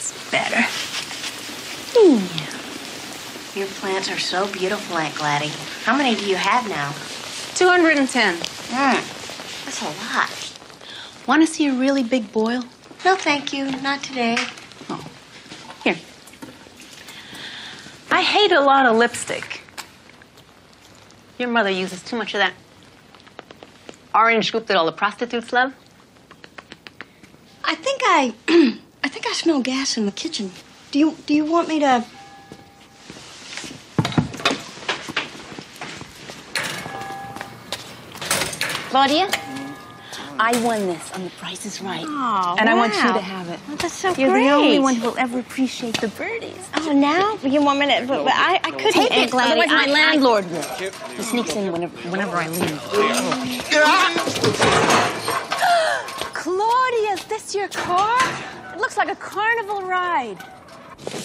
That's better. Your plants are so beautiful, Aunt Gladys. How many do you have now? 210. That's a lot. Want to see a really big boil? No, thank you. Not today. Oh. Here. I hate a lot of lipstick. Your mother uses too much of that orange goop that all the prostitutes love. I think I smell gas in the kitchen. Do you want me to... Claudia, I won this on The Price is Right. Oh, and I want wow. you to have it. Oh, that's so You're great. the only one who will ever appreciate the birdies. Oh, now? You want me to... But I couldn't... Take Aunt it, Gladys. otherwise my landlord will. He sneaks in whenever I leave. Claudia, is this your car? It looks like a carnival ride.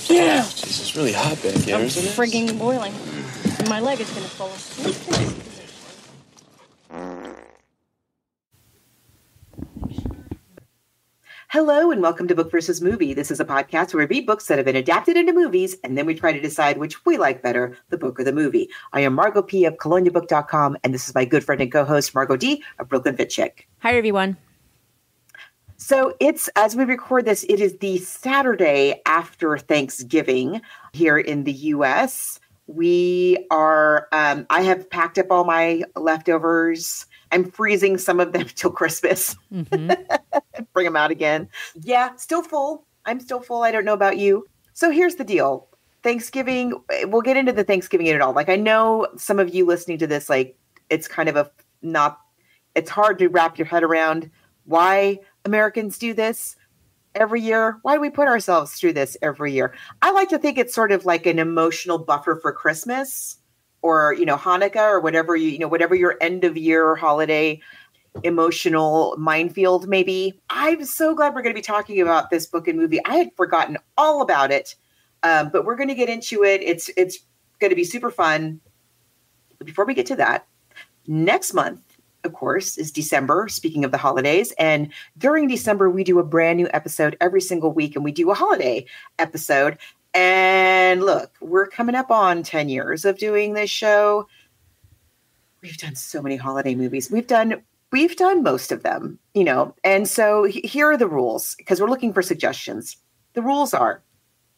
Yeah. Jeez, it's really hot back here, isn't it? Frigging boiling. My leg is going to fall asleep. Hello and welcome to Book versus Movie. This is a podcast where we read books that have been adapted into movies and then we try to decide which we like better, the book or the movie. I am Margot P. of coloniabook.com and this is my good friend and co-host Margot D. of Brooklyn Fit Chick. Hi, everyone. So it's, as we record this, it is the Saturday after Thanksgiving here in the U.S. We are, I have packed up all my leftovers. I'm freezing some of them till Christmas. Mm-hmm. Bring them out again. Yeah, still full. I'm still full. I don't know about you. So here's the deal. Thanksgiving, we'll get into the Thanksgiving at all. Like, I know some of you listening to this, like, it's kind of it's hard to wrap your head around why Americans do this every year. Why do we put ourselves through this every year? I like to think it's sort of like an emotional buffer for Christmas or, Hanukkah or whatever whatever your end of year holiday emotional minefield maybe. I'm so glad we're going to be talking about this book and movie. I had forgotten all about it, but we're going to get into it. It's going to be super fun. But before we get to that, next month, of course, is December, speaking of the holidays. And during December, we do a brand new episode every single week, and we do a holiday episode. And look, we're coming up on 10 years of doing this show. We've done so many holiday movies. We've done most of them, And so here are the rules, because we're looking for suggestions. The rules are,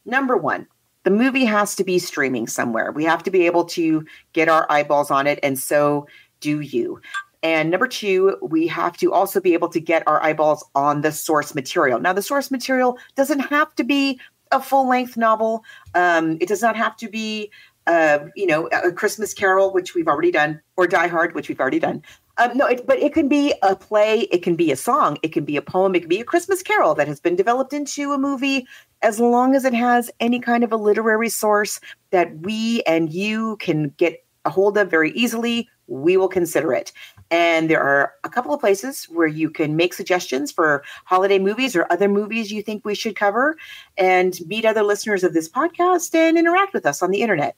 number one, the movie has to be streaming somewhere. We have to be able to get our eyeballs on it, and so do you. And number two, we have to also be able to get our eyeballs on the source material. Now, the source material doesn't have to be a full-length novel. It does not have to be, A Christmas Carol, which we've already done, or Die Hard, which we've already done. But it can be a play, it can be a song, it can be a poem, it can be a Christmas Carol that has been developed into a movie, as long as it has any kind of a literary source that we and you can get a hold of very easily, we will consider it. And there are a couple of places where you can make suggestions for holiday movies or other movies you think we should cover, and meet other listeners of this podcast and interact with us on the internet.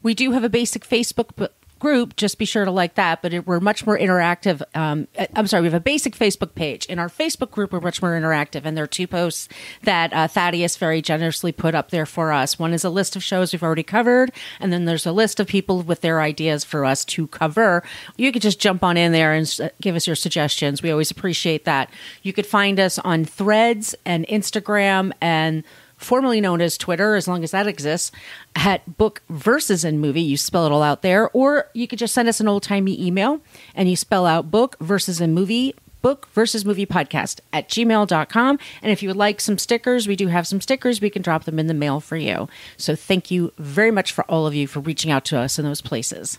We do have a basic Facebook group. Just be sure to like that. But we're much more interactive. We have a basic Facebook page. In our Facebook group, we're much more interactive. And there are two posts that Thaddeus very generously put up there for us. One is a list of shows we've already covered. And then there's a list of people with their ideas for us to cover. You could just jump on in there and give us your suggestions. We always appreciate that. You could find us on Threads and Instagram and formerly known as Twitter, as long as that exists, at Book versus and Movie. You spell it all out there. Or you could just send us an old-timey email and you spell out Book versus and Movie, Book versus Movie Podcast at gmail.com. And if you would like some stickers, we do have some stickers. We can drop them in the mail for you. So thank you very much for all of you for reaching out to us in those places.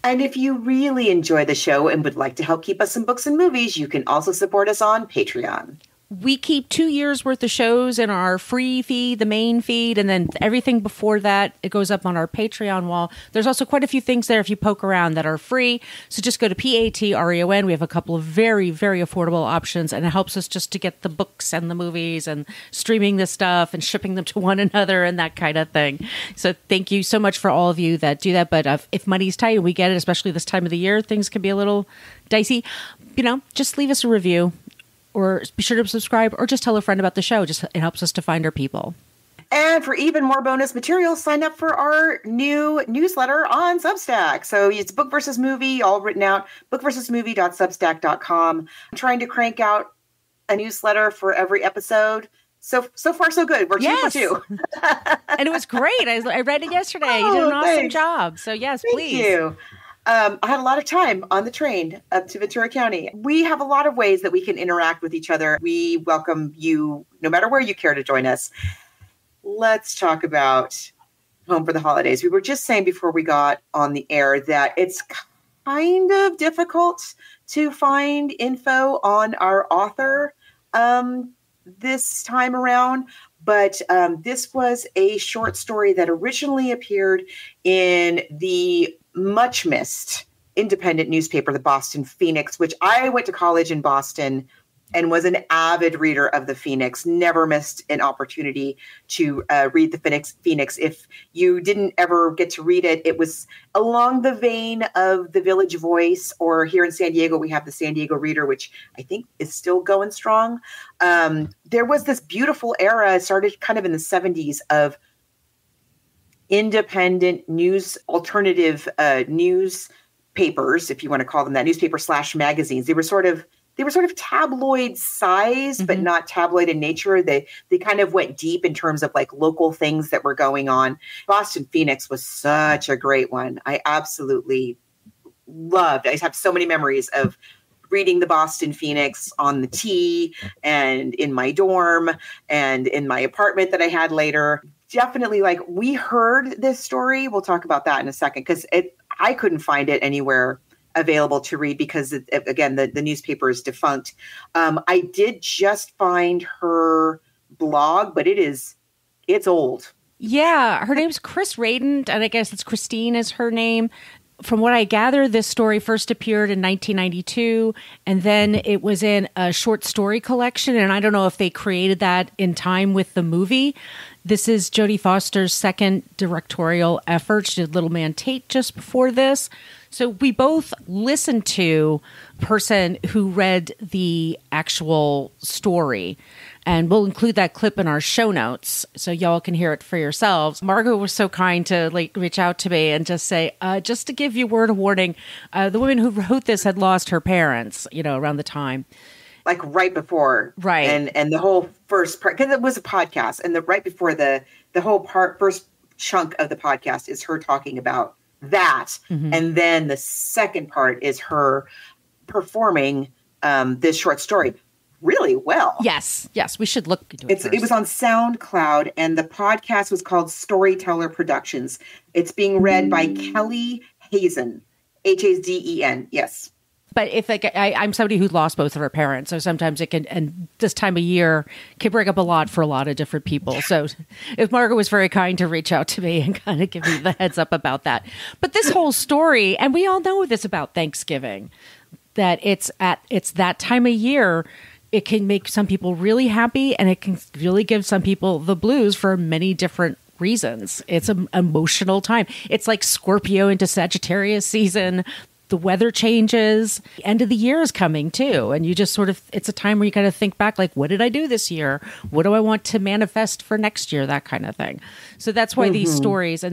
And if you really enjoy the show and would like to help keep us in books and movies, you can also support us on Patreon. We keep 2 years worth of shows in our free feed, the main feed, and then everything before that, it goes up on our Patreon wall. There's also quite a few things there if you poke around that are free. So just go to Patreon. We have a couple of very, very affordable options, and it helps us just to get the books and the movies and streaming this stuff and shipping them to one another and that kind of thing. So thank you so much for all of you that do that. But if money's tight, and we get it, especially this time of the year, things can be a little dicey. Just leave us a review. or be sure to subscribe, or just tell a friend about the show. Just it helps us to find our people. And for even more bonus material, sign up for our new newsletter on Substack. So it's Book versus Movie, all written out, bookversusmovie.substack.com. I'm trying to crank out a newsletter for every episode. So far, so good. We're 2 for 2. And it was great. I read it yesterday. You did an awesome job. So yes, please. Thank you. I had a lot of time on the train up to Ventura County. We have a lot of ways that we can interact with each other. We welcome you no matter where you care to join us. Let's talk about Home for the Holidays. We were just saying before we got on the air that it's kind of difficult to find info on our author this time around. But this was a short story that originally appeared in the much missed independent newspaper, the Boston Phoenix, which I went to college in Boston and was an avid reader of the Phoenix, never missed an opportunity to read the Phoenix. If you didn't ever get to read it, it was along the vein of the Village Voice, or here in San Diego, we have the San Diego Reader, which I think is still going strong. There was this beautiful era, it started kind of in the 70s, of independent news, alternative newspapers, if you want to call them that, newspaper/magazines. They were sort of tabloid size, but not tabloid in nature. They kind of went deep in terms of like local things that were going on. Boston Phoenix was such a great one. I absolutely loved. I have so many memories of reading the Boston Phoenix on the T and in my dorm and in my apartment that I had later. Definitely, like, we heard this story. We'll talk about that in a second, because I couldn't find it anywhere available to read because, again, the newspaper is defunct. I did just find her blog, but it's old. Yeah, her name's Chris Radant, and I guess it's Christine is her name. From what I gather, this story first appeared in 1992, and then it was in a short story collection, and I don't know if they created that in time with the movie. This is Jodie Foster's second directorial effort. She did Little Man Tate just before this. So we both listened to a person who read the actual story, and we'll include that clip in our show notes so y'all can hear it for yourselves. Margot was so kind to reach out to me and just say, just to give you word of warning, the woman who wrote this had lost her parents, around the time. Like right before. Right. And the whole first part, because it was a podcast, and right before the whole first chunk of the podcast is her talking about that. Mm-hmm. And then the second part is her performing this short story really well. Yes, we should look into it. It was on SoundCloud, and the podcast was called Storyteller Productions. It's being read by Kelly Hazen, Hazen. Yes. But if I'm somebody who lost both of her parents, so sometimes it can, and this time of year can bring up a lot for a lot of different people. So if Margaret was very kind to reach out to me and kind of give me the heads up about that. But this whole story, and we all know this about Thanksgiving, that it's that time of year. It can make some people really happy, and it can really give some people the blues for many different reasons. It's an emotional time. It's like Scorpio into Sagittarius season. The weather changes. The end of the year is coming too. And you just it's a time where you kind of think back, like, what did I do this year? What do I want to manifest for next year? That kind of thing. So that's why these stories,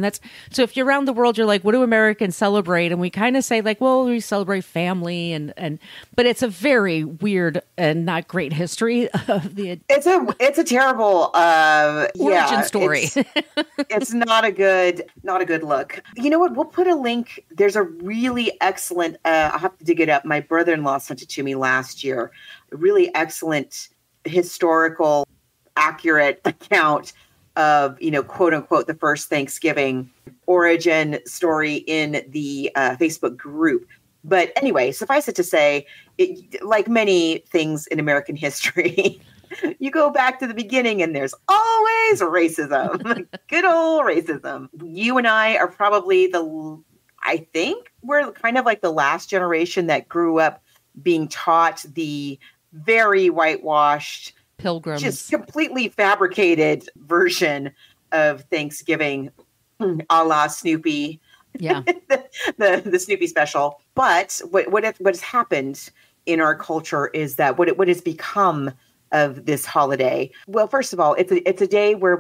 so if you're around the world, you're like, what do Americans celebrate? And we kind of say like, well, we celebrate family but it's a very weird and not great history of the. It's a terrible, origin story. It's not a good look. You know what? We'll put a link. There's a really excellent, I'll have to dig it up. My brother-in-law sent it to me last year. A really excellent historical, accurate account of, quote unquote, the first Thanksgiving origin story in the Facebook group. But anyway, suffice it to say, like many things in American history, you go back to the beginning and there's always racism, good old racism. You and I are probably I think we're kind of like the last generation that grew up being taught the very whitewashed, Pilgrims, just completely fabricated version of Thanksgiving, a la Snoopy. Yeah, the Snoopy special. But what has happened in our culture is that what has become of this holiday. Well, first of all, it's a day where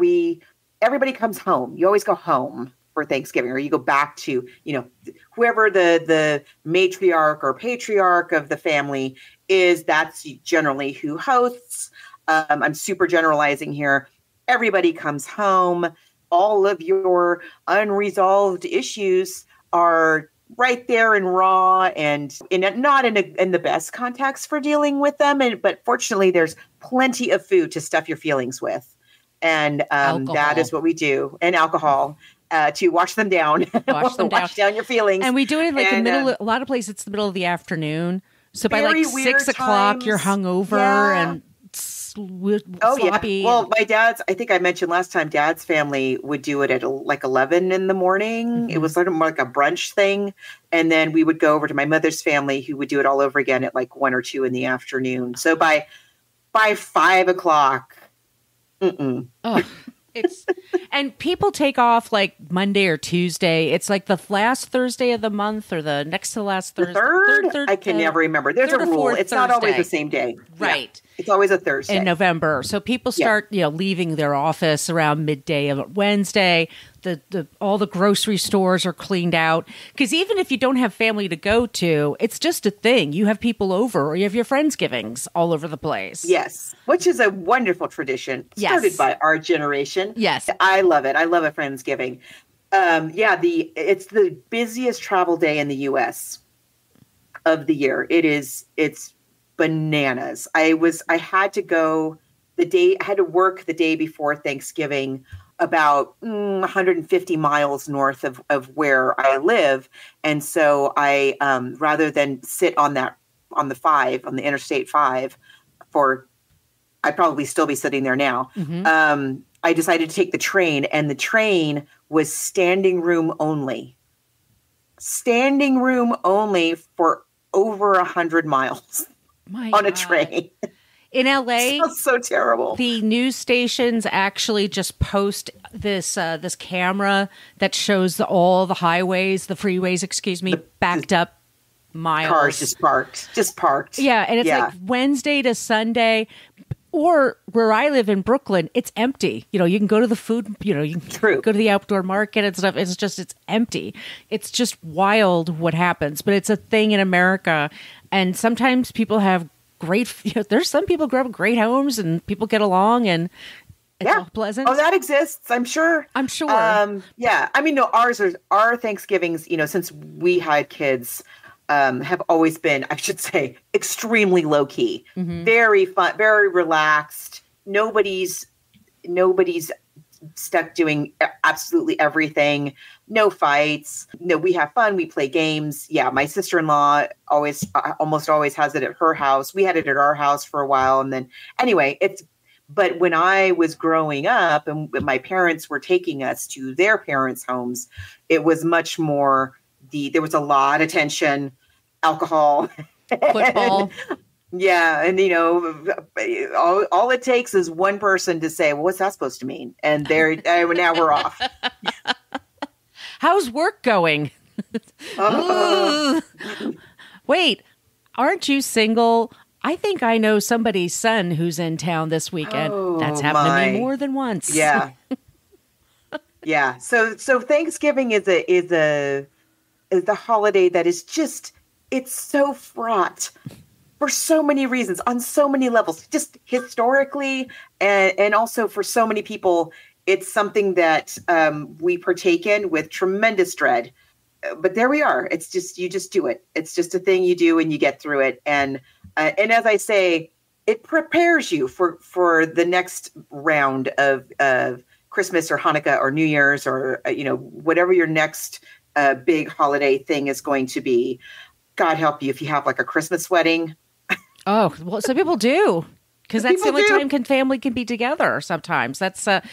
everybody comes home. You always go home for Thanksgiving, or you go back to, whoever the matriarch or patriarch of the family is. That's generally who hosts. I'm super generalizing here. Everybody comes home. All of your unresolved issues are right there and raw, and not in the best context for dealing with them. But fortunately, there's plenty of food to stuff your feelings with, and that is what we do. And alcohol to wash them down, wash down your feelings. And we do it like a lot of places. It's the middle of the afternoon, so by like 6 o'clock, you're hungover and sloppy. Yeah. Well, I think I mentioned last time, Dad's family would do it at like 11 in the morning. Mm-hmm. It was sort of more like a brunch thing. And then we would go over to my mother's family, who would do it all over again at like 1 or 2 in the afternoon. So by 5 o'clock, and people take off like Monday or Tuesday. It's like the last Thursday of the month, or the next to last Thursday. The third? I can never remember. There's a rule. It's not always the same day. Right. Yeah. It's always a Thursday. In November. So people start, leaving their office around midday of Wednesday. All the grocery stores are cleaned out. Because even if you don't have family to go to, it's just a thing. You have people over, or you have your Friendsgivings all over the place. Yes. Which is a wonderful tradition. Started by our generation. Yes. I love it. I love a Friendsgiving. It's the busiest travel day in the U.S. of the year. It's bananas. I had to work the day before Thanksgiving, about 150 miles north of where I live. And so I, rather than sit on the Interstate 5 I'd probably still be sitting there now. Mm-hmm. I decided to take the train, and the train was standing room only for over 100 miles on a train. In LA, sounds so terrible. The news stations actually just post this camera that shows all the freeways, backed up miles. Cars just parked. Yeah, and it's like Wednesday to Sunday. Or where I live in Brooklyn, it's empty. You can go to the food, you can go to the outdoor market and stuff. It's empty. It's just wild what happens. But it's a thing in America. And sometimes people have there's some people grow up in great homes and people get along and it's all pleasant. Oh, that exists. I'm sure. Yeah. I mean, no, our Thanksgivings, since we had kids, have always been, I should say, extremely low key, very fun, very relaxed. Nobody's stuck doing absolutely everything. No fights. No, we have fun. We play games. Yeah. My sister-in-law almost always has it at her house. We had it at our house for a while. And then anyway, but when I was growing up and my parents were taking us to their parents' homes, it was much more there was a lot of tension, alcohol, football. Yeah. And, all it takes is one person to say, well, what's that supposed to mean? And now we're off. How's work going? Wait, aren't you single? I think I know somebody's son who's in town this weekend. That's happened to me more than once. Yeah. Yeah. So Thanksgiving is the holiday that is just, it's so fraught for so many reasons, on so many levels, just historically, and also for so many people. It's something that we partake in with tremendous dread. But there we are. It's just, you just do it. It's just a thing you do and you get through it. And as I say, it prepares you for the next round of Christmas or Hanukkah or New Year's or, whatever your next big holiday thing is going to be. God help you if you have like a Christmas wedding. Oh, well, some people do. Because that's the only time family can be together sometimes. But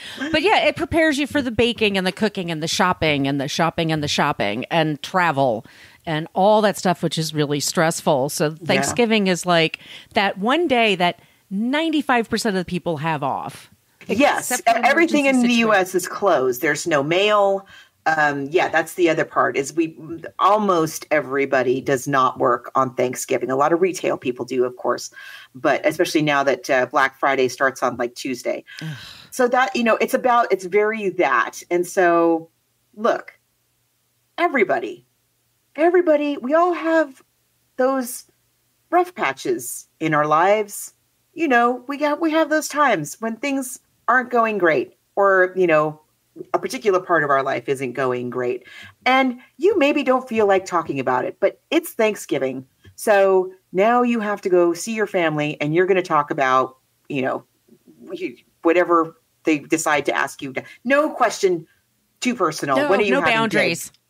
yeah, it prepares you for the baking and the cooking and the shopping and the shopping and the shopping and travel and all that stuff, which is really stressful. So Thanksgiving is like that one day that 95% of the people have off. Yes. Everything in the U.S. is closed. There's no mail. Yeah, that's the other part is almost everybody does not work on Thanksgiving. A lot of retail people do, of course, but especially now that Black Friday starts on like Tuesday. So that, it's very that. And so look, everybody, we all have those rough patches in our lives. We have those times when things aren't going great, or, a particular part of our life isn't going great. And you maybe don't feel like talking about it, but it's Thanksgiving. So now you have to go see your family and you're going to talk about, whatever they decide to ask you. No question too personal. No, when are you no having boundaries. Kids?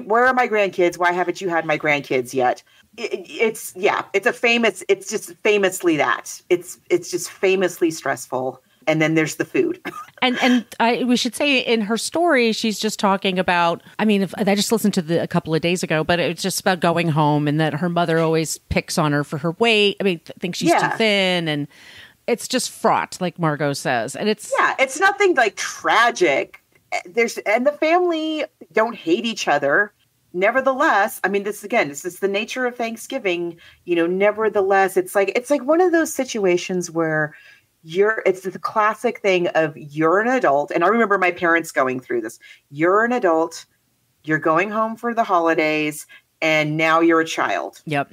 Where are my grandkids? Why haven't you had my grandkids yet? It's just famously that. It's just famously stressful. And then there's the food. And we should say in her story, she's just talking about, if I just listened to a couple of days ago, but it's just about going home and that her mother always picks on her for her weight. Thinks she's too thin, and it's just fraught, like Margos says. And it's nothing like tragic. And the family don't hate each other. Nevertheless, this is the nature of Thanksgiving. Nevertheless, it's like one of those situations where it's the classic thing of you're an adult. And I remember my parents going through this. You're an adult, you're going home for the holidays, and now you're a child. Yep.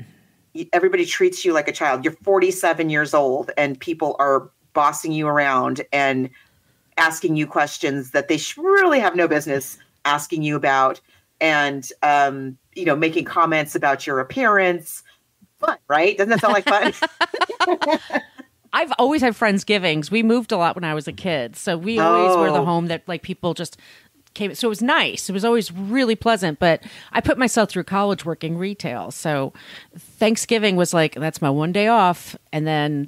Everybody treats you like a child. You're 47 years old and people are bossing you around and asking you questions that they really have no business asking you about. And, making comments about your appearance. Fun, right? Doesn't that sound like fun? I've always had Friendsgivings. We moved a lot when I was a kid. So we always were the home that like people just came. So it was nice. It was always really pleasant. But I put myself through college working retail. So Thanksgiving was like, that's my one day off. And then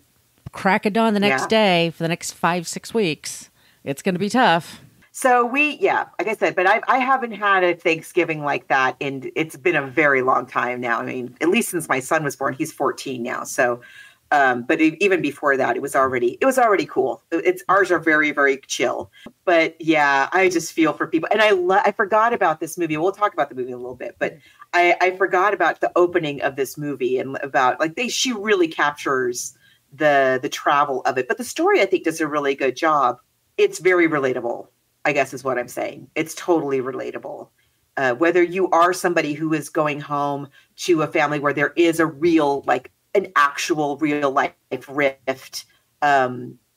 crack of dawn the next day for the next 5-6 weeks. It's going to be tough. So like I said, but I haven't had a Thanksgiving like that. And it's been a very long time now. At least since my son was born. He's 14 now. So but even before that, it was already cool. Ours are very, very chill. But yeah, I just feel for people. And I forgot about this movie. We'll talk about the movie in a little bit, but I forgot about the opening of this movie and about she really captures the travel of it. But the story, I think, does a really good job. It's very relatable, I guess is what I'm saying. It's totally relatable. Whether you are somebody who is going home to a family where there is a real, an actual real life rift,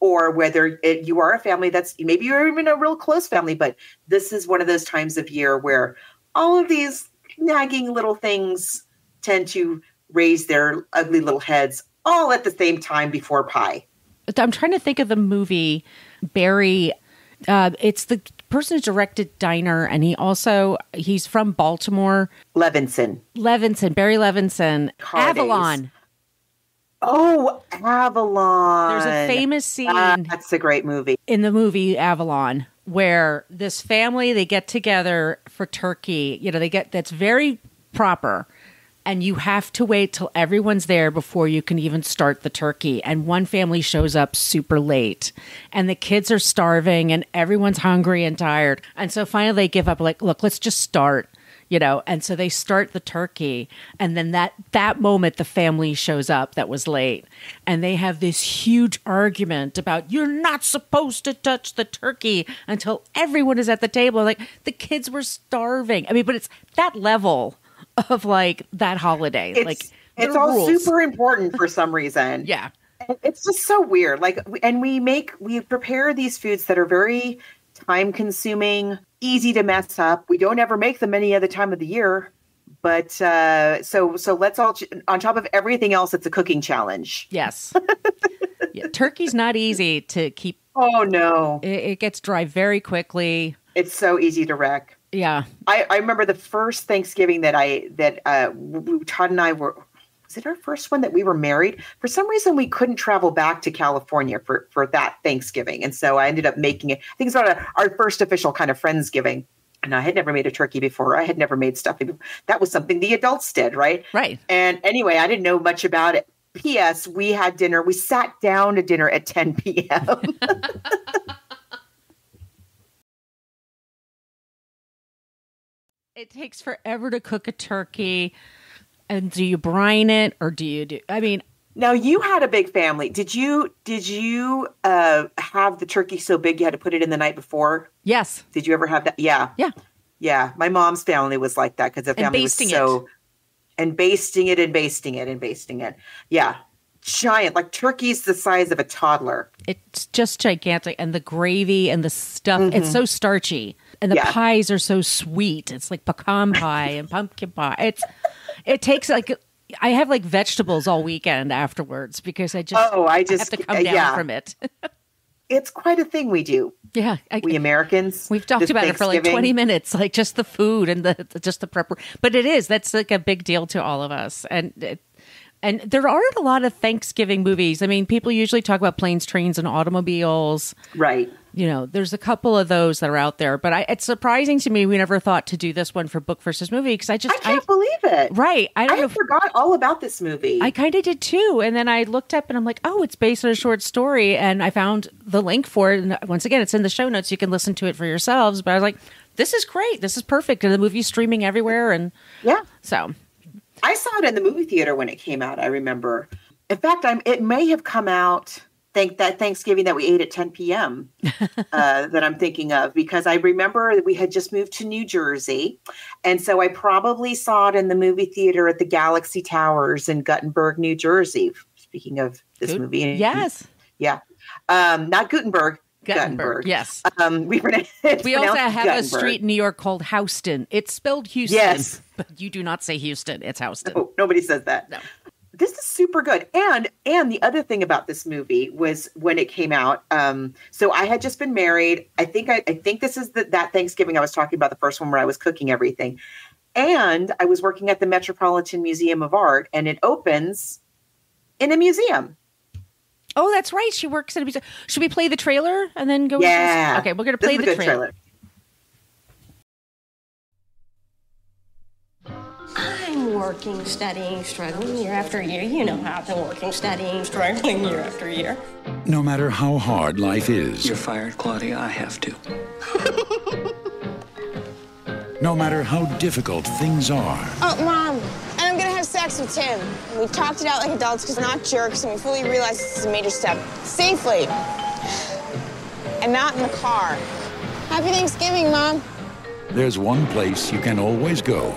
or whether you are a family that's maybe you're even a real close family, but this is one of those times of year where all of these nagging little things tend to raise their ugly little heads all at the same time before pie. I'm trying to think of the movie Barry. It's the person who directed Diner, and he's from Baltimore. Levinson, Barry Levinson. Holidays. Avalon. Oh, Avalon. There's a famous scene. That's a great movie. In the movie Avalon, where this family, they get together for turkey. That's very proper. And you have to wait till everyone's there before you can even start the turkey. And one family shows up super late. And the kids are starving and everyone's hungry and tired. And so finally they give up, look, let's just start. And so they start the turkey, and then that moment the family shows up that was late, and they have this huge argument about you're not supposed to touch the turkey until everyone is at the table. Like the kids were starving. But it's that level of that holiday. It's all rules. Super important for some reason. Yeah. It's just so weird. And we prepare these foods that are very time consuming, easy to mess up. We don't ever make them any other time of the year. But so let's all, on top of everything else, it's a cooking challenge. Yes. Yeah, turkey's not easy to keep. Oh, no. It gets dry very quickly. It's so easy to wreck. Yeah. I remember the first Thanksgiving that Todd and I were, was it our first one that we were married? For some reason, we couldn't travel back to California for that Thanksgiving. And so I ended up making it. I think it's our first official kind of Friendsgiving. And I had never made a turkey before. I had never made stuffing before. That was something the adults did, right? Right. And anyway, I didn't know much about it. P.S. We had dinner. We sat down to dinner at 10 p.m. It takes forever to cook a turkey. And do you brine it or do you do? I mean, now you had a big family. Did you have the turkey so big you had to put it in the night before? Yes. Did you ever have that? Yeah. Yeah. Yeah. My mom's family was like that because the family was so. And basting it and basting it and basting it. Yeah. Giant, like turkey's the size of a toddler. It's just gigantic. And the gravy and the stuff, it's so starchy. And the pies are so sweet. It's like pecan pie and pumpkin pie. It takes like, I have like vegetables all weekend afterwards because I have to come down from it. It's quite a thing we do. Yeah. We Americans. We've talked about it for like 20 minutes, like just the food and just the prep. But that's like a big deal to all of us. And there aren't a lot of Thanksgiving movies. I mean, people usually talk about planes, trains, and automobiles. Right. You know, there's a couple of those that are out there. But it's surprising to me we never thought to do this one for book versus movie because I can't believe it. Right. I forgot all about this movie. I kind of did too. And then I looked up and I'm like, oh, it's based on a short story. And I found the link for it. And once again, it's in the show notes. You can listen to it for yourselves. But I was like, this is great. This is perfect. And the movie's streaming everywhere. And so I saw it in the movie theater when it came out, I remember. In fact, it may have come out that Thanksgiving that we ate at 10 p.m. That I'm thinking of, because I remember we had just moved to New Jersey. And so I probably saw it in the movie theater at the Galaxy Towers in Guttenberg, New Jersey. Speaking of this movie. Yes. Yeah. Not Gutenberg. Guttenberg. Yes. We also have a street in New York called Houston. It's spelled Houston. Yes. But you do not say Houston. It's Houston. No, nobody says that. No. This is super good. And the other thing about this movie was when it came out. So I had just been married. I think this is that Thanksgiving I was talking about, the first one where I was cooking everything. And I was working at the Metropolitan Museum of Art, and it opens in a museum. Oh, that's right. She works at a museum. Should we play the trailer and then go? Yeah. Okay, we're going to play the trailer. I'm working, studying, struggling year after year. You know how I've been working, studying, struggling year after year. No matter how hard life is. You're fired, Claudia. I have to. No matter how difficult things are. Oh, Mom, and I'm gonna have sex with Tim. We talked it out like adults because we're not jerks, and we fully realize this is a major step. Safely. And not in the car. Happy Thanksgiving, Mom. There's one place you can always go.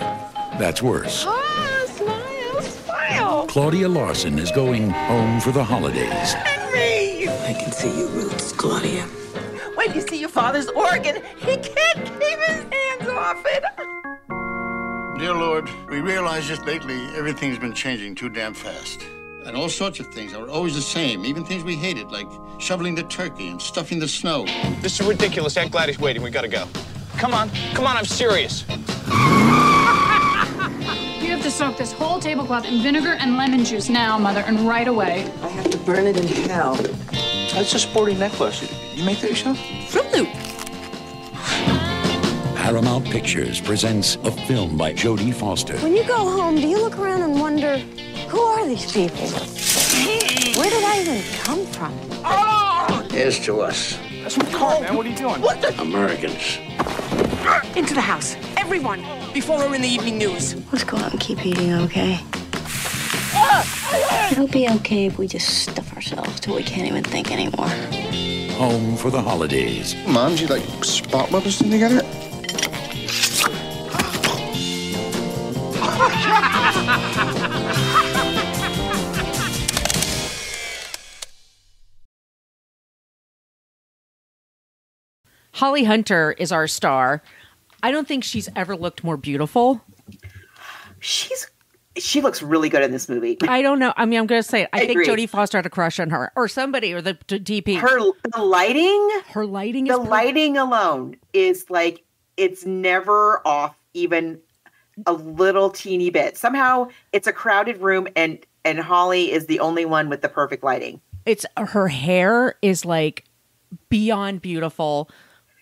That's worse. Ah, smile, smile. Claudia Larson is going home for the holidays. And me. I can see your roots, Claudia. When you see your father's organ, he can't keep his hands off it. Dear Lord, we realize just lately everything's been changing too damn fast. And all sorts of things are always the same, even things we hated, like shoveling the turkey and stuffing the snow. This is ridiculous. Aunt Gladys waiting. We gotta go. Come on, I'm serious. You have to soak this whole tablecloth in vinegar and lemon juice now, Mother, and right away. I have to burn it in hell. That's a sporty necklace. You make that yourself? Fruit Loop. Paramount Pictures presents a film by Jodie Foster. When you go home, do you look around and wonder, who are these people? Where did I even come from? Oh! Here's to us. That's my car, man. What are you doing? What the? Americans. Into the house. Everyone. Before we're in the evening news. Let's go out and keep eating, okay? It'll be okay if we just stuff ourselves till we can't even think anymore. Home for the holidays. Mom, do you like spot weapons together? Holly Hunter is our star. I don't think she's ever looked more beautiful. She looks really good in this movie. I don't know. I mean, I'm going to say, I think agree. Jodie Foster had a crush on her, or somebody, or the DP. The lighting. Her lighting. The lighting alone is like, it's never off even a little teeny bit. Somehow it's a crowded room, and Holly is the only one with the perfect lighting. It's her hair is like beyond beautiful.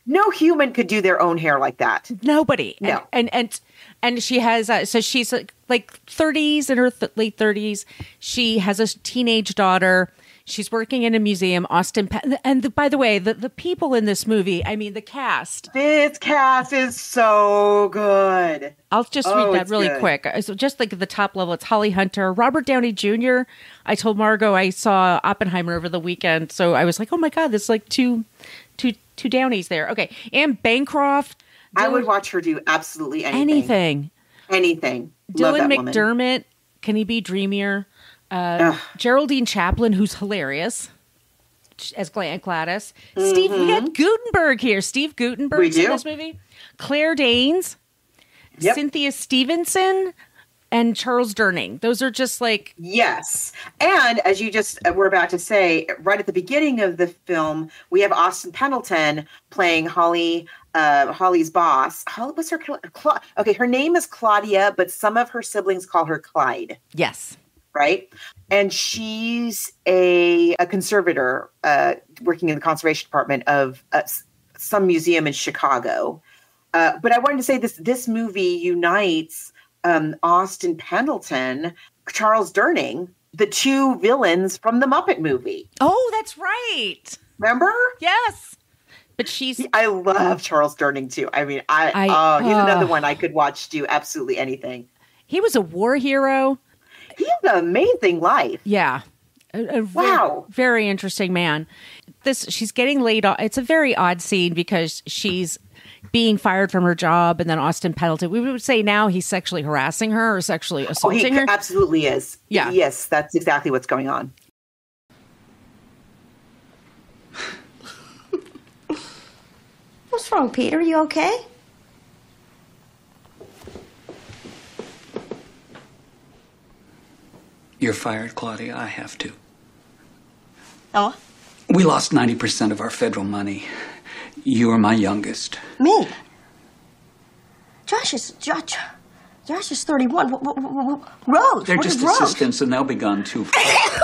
No human could do their own hair like that. Nobody. No. And she has, so she's like 30s, in her late 30s. She has a teenage daughter. She's working in a museum, and by the way, the people in this movie, I mean, the cast. This cast is so good. I'll just read that really quick. So just like at the top level, it's Holly Hunter, Robert Downey Jr. I told Margot I saw Oppenheimer over the weekend, so I was like, oh my God, there's like two Downeys there. Okay, and Bancroft. I would watch her do absolutely anything. Dylan McDermott, Can He Be Dreamier? Geraldine Chaplin, who's hilarious as Gladys. Steve, we got Gutenberg here. Steve Gutenberg's in this movie. Claire Danes, Cynthia Stevenson, and Charles Durning. Those are just like... Yes. And as you just were about to say, right at the beginning of the film, we have Austin Pendleton playing Holly's boss. What's her... Okay, her name is Claudia, but some of her siblings call her Clyde. Yes. Right? And she's a conservator working in the conservation department of some museum in Chicago. But I wanted to say this movie unites Austin Pendleton, Charles Durning, the two villains from the Muppet movie. Oh, that's right. Remember? Yes. But I love Charles Durning too. I mean, he's another one I could watch do absolutely anything. He was a war hero. He had an amazing life. Yeah. Wow. Very interesting man. She's getting laid off. It's a very odd scene because she's being fired from her job, and then Austin Pendleton, we would say now he's sexually harassing her or sexually assaulting her. Absolutely is. Yeah. Yes, that's exactly what's going on. What's wrong, Peter? You okay? You're fired, Claudia. I have to. Oh? We lost 90% of our federal money. You are my youngest. Me? Josh is 31. Rose. They're just assistants, and they'll be gone too.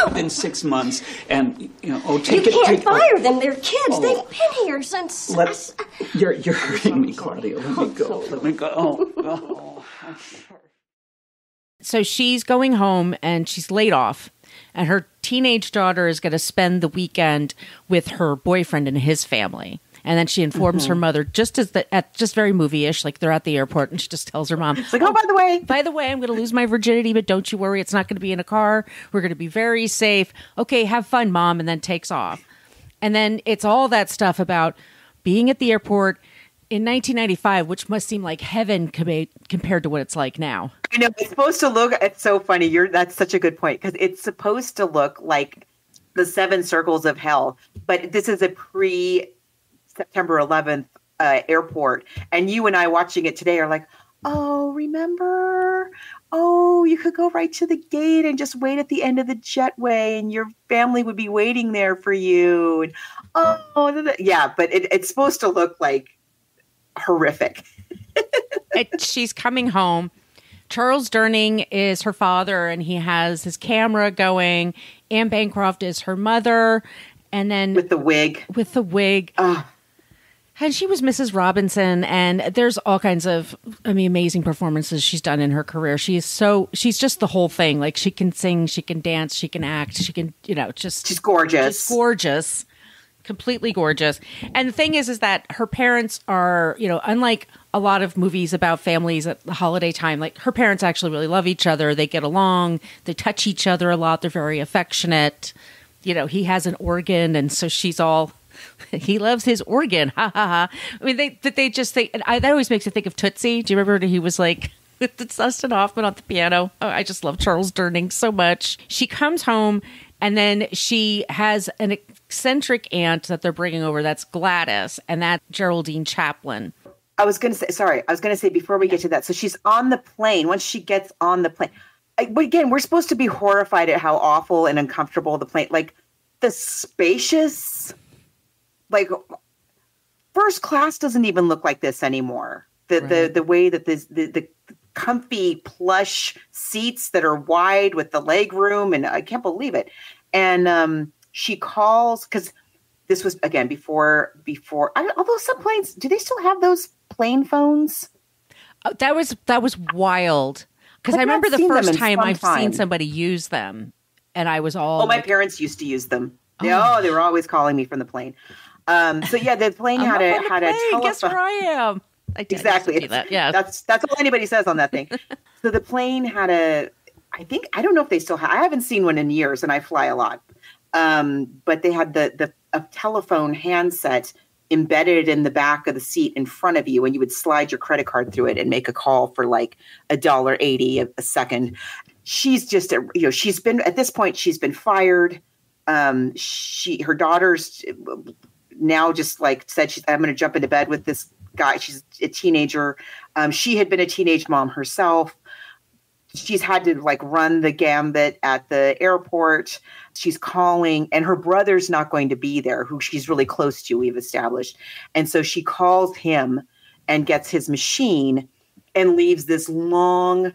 Within 6 months, and take it. You can't fire them. They're kids. They've been here since. You're hurting me, Claudia. Let me go. Let me go. Oh. So she's going home and she's laid off, and her teenage daughter is going to spend the weekend with her boyfriend and his family. And then she informs her mother, just very movie-ish, like they're at the airport, and she just tells her mom, it's like, oh, by the way, I'm going to lose my virginity, but don't you worry, it's not going to be in a car. We're going to be very safe. Okay, have fun, Mom, and then takes off. And then it's all that stuff about being at the airport in 1995, which must seem like heaven compared to what it's like now. I know, it's supposed to look, it's so funny. That's such a good point, because it's supposed to look like the 7 circles of hell, but this is a September 11th airport, and you and I watching it today are like, oh, remember? Oh, you could go right to the gate and just wait at the end of the jetway, and your family would be waiting there for you. And yeah, but it's supposed to look like horrific. She's coming home. Charles Durning is her father, and he has his camera going. Anne Bancroft is her mother, and then with the wig. And she was Mrs. Robinson, and there's all kinds of, amazing performances she's done in her career. She's just the whole thing. Like, she can sing, she can dance, she can act, she can, she's gorgeous. She's gorgeous. Completely gorgeous. And the thing is that her parents are, unlike a lot of movies about families at the holiday time, like, her parents actually really love each other. They get along. They touch each other a lot. They're very affectionate. He has an organ, and so she's all... He loves his organ. Ha ha ha. I mean, that always makes me think of Tootsie. Do you remember when he was like with Dustin Hoffman on the piano? Oh, I just love Charles Durning so much. She comes home, and then she has an eccentric aunt that they're bringing over. That's Gladys, and that's Geraldine Chaplin. I was going to say before we get to that. So she's on the plane. Once she gets on the plane, again, we're supposed to be horrified at how awful and uncomfortable the plane, like the spacious. Like, first class doesn't even look like this anymore. The way that the comfy plush seats that are wide with the leg room, and I can't believe it. And she calls, because this was again before. Although some planes, do they still have those plane phones? That was wild, because I remember the first time I've seen somebody use them. And I was all my parents used to use them. They were always calling me from the plane. So yeah, the plane had a telephone. Guess where I am? Exactly. That. Yeah. That's all anybody says on that thing. So the plane had I don't know if they still have, I haven't seen one in years and I fly a lot. But they had a telephone handset embedded in the back of the seat in front of you, and you would slide your credit card through it and make a call for like $1.80 a second. She's just, she's been, at this point, she's been fired. Her daughter's now just like said, I'm going to jump into bed with this guy. She's a teenager. She had been a teenage mom herself. She's had to like run the gambit at the airport. She's calling, and her brother's not going to be there, who she's really close to, we've established. And so she calls him and gets his machine and leaves this long,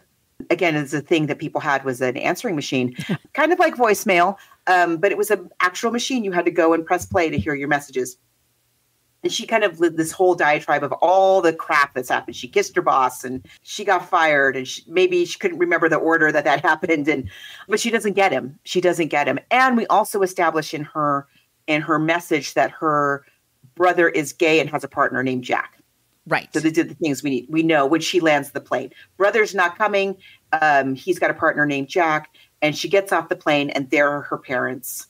again, it's a thing that people had was an answering machine, kind of like voicemail, but it was an actual machine. You had to go and press play to hear your messages. And she kind of lived this whole diatribe of all the crap that's happened. She kissed her boss and she got fired, and maybe she couldn't remember the order that happened. But she doesn't get him. She doesn't get him. And we also establish in her message that her brother is gay and has a partner named Jack. Right. So they did the things we know when she lands the plane. Brother's not coming. He's got a partner named Jack. And she gets off the plane, and there are her parents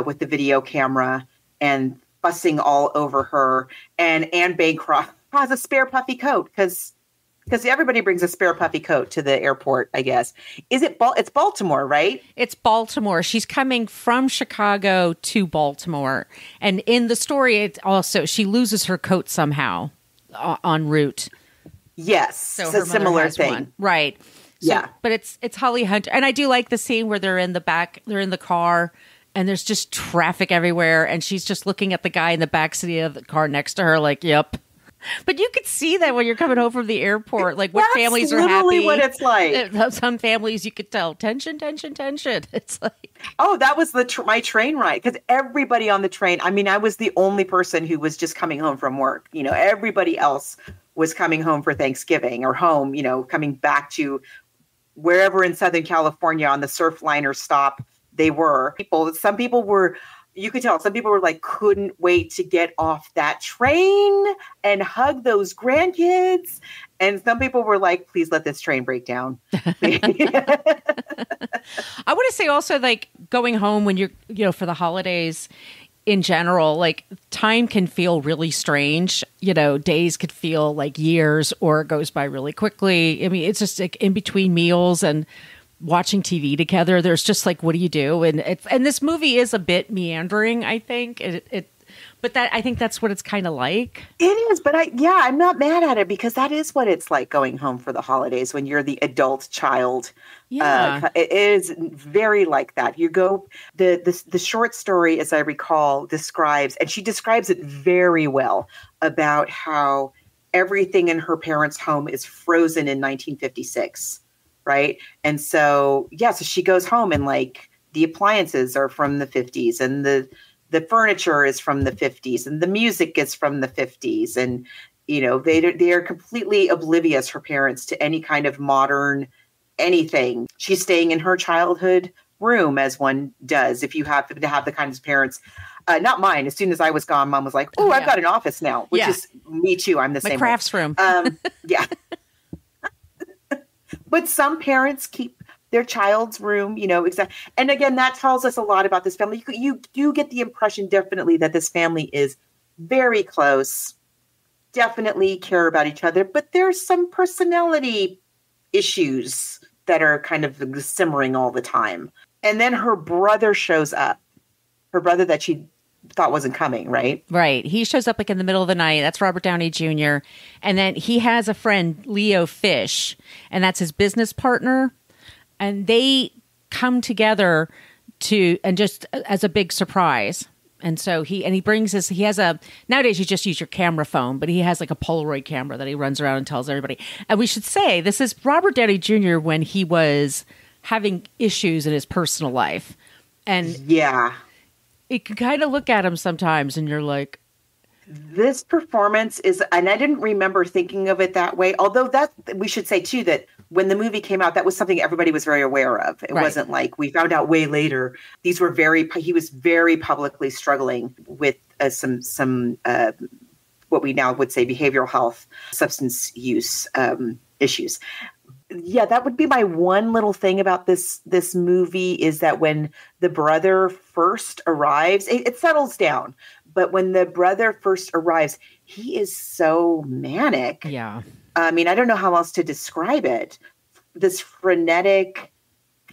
with the video camera and fussing all over her. And Anne Bancroft has a spare puffy coat because everybody brings a spare puffy coat to the airport, I guess. It's Baltimore, right? It's Baltimore. She's coming from Chicago to Baltimore. And in the story, it also, she loses her coat somehow en route. Yes. So it's a similar thing. One. Right. So, yeah. But it's Holly Hunter. And I do like the scene where they're in the car, and there's just traffic everywhere, and she's just looking at the guy in the backseat of the car next to her like, yep. But you could see that when you're coming home from the airport, like what families are happy. That's literally what it's like. Some families you could tell, tension. It's like... Oh, that was my train ride, because everybody on the train, I mean, I was the only person who was just coming home from work. Everybody else was coming home for Thanksgiving or home, coming back to wherever in Southern California on the Surfliner stop they were. Some people were, you could tell, some people were like, couldn't wait to get off that train and hug those grandkids. And some people were like, please let this train break down. I want to say also, like, going home when you're, for the holidays in general, like, time can feel really strange. Days could feel like years, or it goes by really quickly. I mean, it's just like in between meals and watching TV together, there's just like, what do you do? And this movie is a bit meandering, I think. But I think that's what it's kind of like. It is, but I'm not mad at it, because that is what it's like going home for the holidays when you're the adult child. Yeah, it is very like that. You go, the short story, as I recall, describes it very well, about how everything in her parents' home is frozen in 1956. Right. And so, so she goes home, and like the appliances are from the 50s, and the furniture is from the 50s, and the music is from the 50s. And, they are completely oblivious, her parents, to any kind of modern anything. She's staying in her childhood room, as one does if you happen to have the kinds of parents. Not mine. As soon as I was gone, Mom was like, oh, I've got an office now, which is me too. I'm the same. My crafts room. Yeah. But some parents keep their child's room, exactly. And again, that tells us a lot about this family. You do get the impression, definitely, that this family is very close, definitely care about each other, but there's some personality issues that are kind of simmering all the time. And then her brother shows up, her brother that she thought wasn't coming, right? Right. He shows up like in the middle of the night. That's Robert Downey Jr. And then he has a friend, Leo Fish, and that's his business partner. And they come together just as a big surprise. And so he brings nowadays you just use your camera phone, but he has like a Polaroid camera that he runs around and tells everybody. And we should say, this is Robert Downey Jr. when he was having issues in his personal life. And yeah, you can kind of look at him sometimes and you're like, this performance is, and I didn't remember thinking of it that way. Although we should say too, that when the movie came out, that was something everybody was very aware of. It wasn't like we found out way later. He was very publicly struggling with some what we now would say behavioral health, substance use issues. Yeah, that would be my one little thing about this movie, is that when the brother first arrives, it settles down. But when the brother first arrives, he is so manic. Yeah. I mean, I don't know how else to describe it. This frenetic,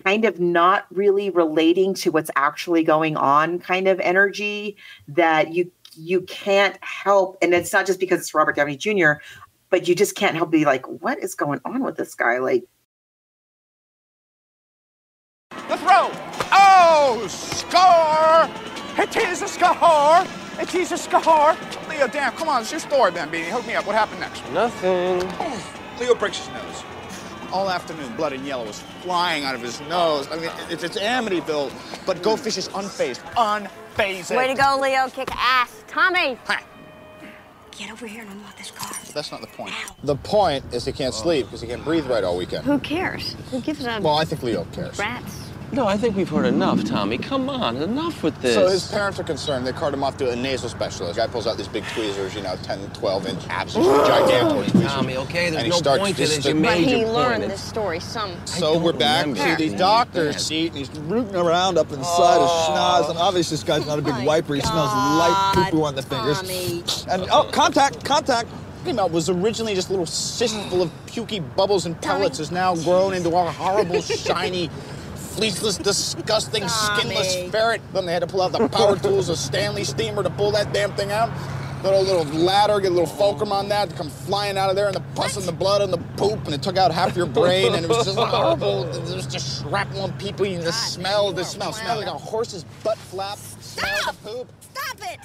kind of not really relating to what's actually going on kind of energy that you can't help. And it's not just because it's Robert Downey Jr., but you just can't help be like, what is going on with this guy? Like, The throw. Oh, score! It is a score! It is a score! Leo, damn, come on, it's your story, Bambini. Hook me up. What happened next? Nothing. Leo breaks his nose. All afternoon, blood and yellow was flying out of his nose. I mean, it's Amityville, but Go Fish is unfazed. Unfazed. Way to go, Leo. Kick ass. Tommy! Hi. Get over here and unlock this car. That's not the point. Ow. The point is he can't sleep because he can't breathe right all weekend. Who cares? Who gives a Well, I think Leo cares. rats? No, I think we've heard enough, Tommy. Come on, enough with this. So his parents are concerned. They cart him off to a nasal specialist. Guy pulls out these big tweezers, 10, 12-inch absolute gigantic tweezers. Tommy, okay? There's And he no starts point to this. You fisting- made He your learned point. this story So we're back to the remember. doctor's seat, and he's rooting around up inside his schnoz, and obviously this guy's not a big wiper. He smells light poo-poo on the fingers. Tommy. And, contact! Was originally just a little cyst full of pukey bubbles and pellets, is now grown into a horrible, shiny, fleeceless, disgusting, skinless ferret. Then they had to pull out the power tools, a Stanley steamer to pull that damn thing out. Little ladder, get a little fulcrum on that to come flying out of there, and the pus and the blood and the poop, and it took out half your brain, and it was just horrible. There was just shrapnel and people, and the smell like a horse's butt flap. Smell the poop. Stop it!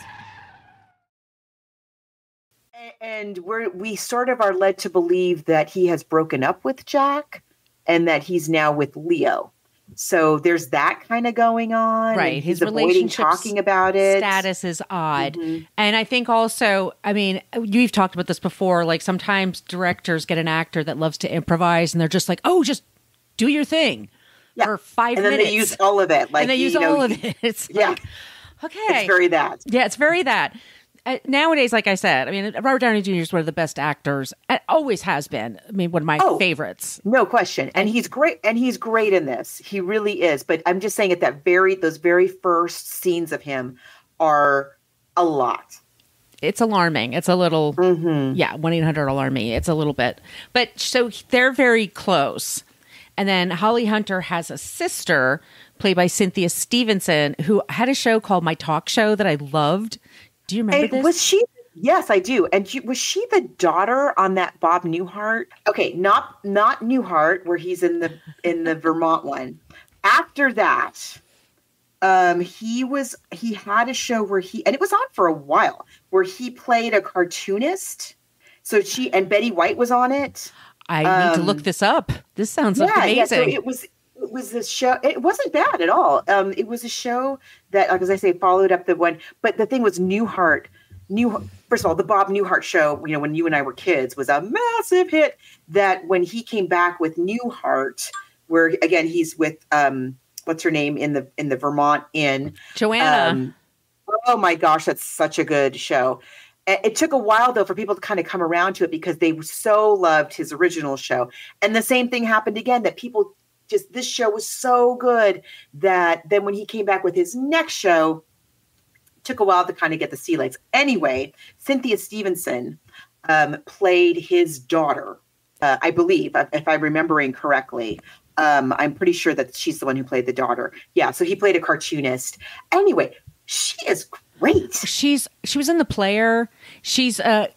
and we sort of are led to believe that he has broken up with Jack and that he's now with Leo. So there's that kind of going on. Right. He's His avoiding relationship talking about it. Status is odd. Mm-hmm. And I think also, I mean, you've talked about this before, like sometimes directors get an actor that loves to improvise and they're just like, oh, just do your thing for 5 minutes. And then they use all of it. Like, and they use all of it. It's like, okay. It's very that. Yeah, it's very that. Nowadays, like I said, I mean, Robert Downey Jr. is one of the best actors. Always has been. I mean, one of my favorites. No question. And he's great. And he's great in this. He really is. But I'm just saying those very first scenes of him are a lot. It's alarming. It's a little, 1-800-ALARM-ME. It's a little bit. But so they're very close. And then Holly Hunter has a sister played by Cynthia Stevenson who had a show called My Talk Show that I loved. Do you remember this? Was she? Yes, I do. And was she the daughter on that Bob Newhart? Okay, not Newhart, where he's in the Vermont one. After that, he had a show where and it was on for a while, where he played a cartoonist. So and Betty White was on it. I need to look this up. This sounds amazing. Yeah, so it was this show. It wasn't bad at all. It was a show that, like as I say, followed up the one. But the thing was, Newhart. First of all, the Bob Newhart show, when you and I were kids, was a massive hit. That when he came back with Newhart, where again he's with what's her name in the Vermont Inn, Joanna. Oh my gosh, that's such a good show. It took a while, though, for people to kind of come around to it because they so loved his original show. And the same thing happened again, that people this show was so good that then when he came back with his next show, it took a while to kind of get the sea legs. Anyway, Cynthia Stevenson played his daughter, I believe, if I'm remembering correctly. I'm pretty sure that she's the one who played the daughter. Yeah, so he played a cartoonist. Anyway, she is great. She was in The Player. She's a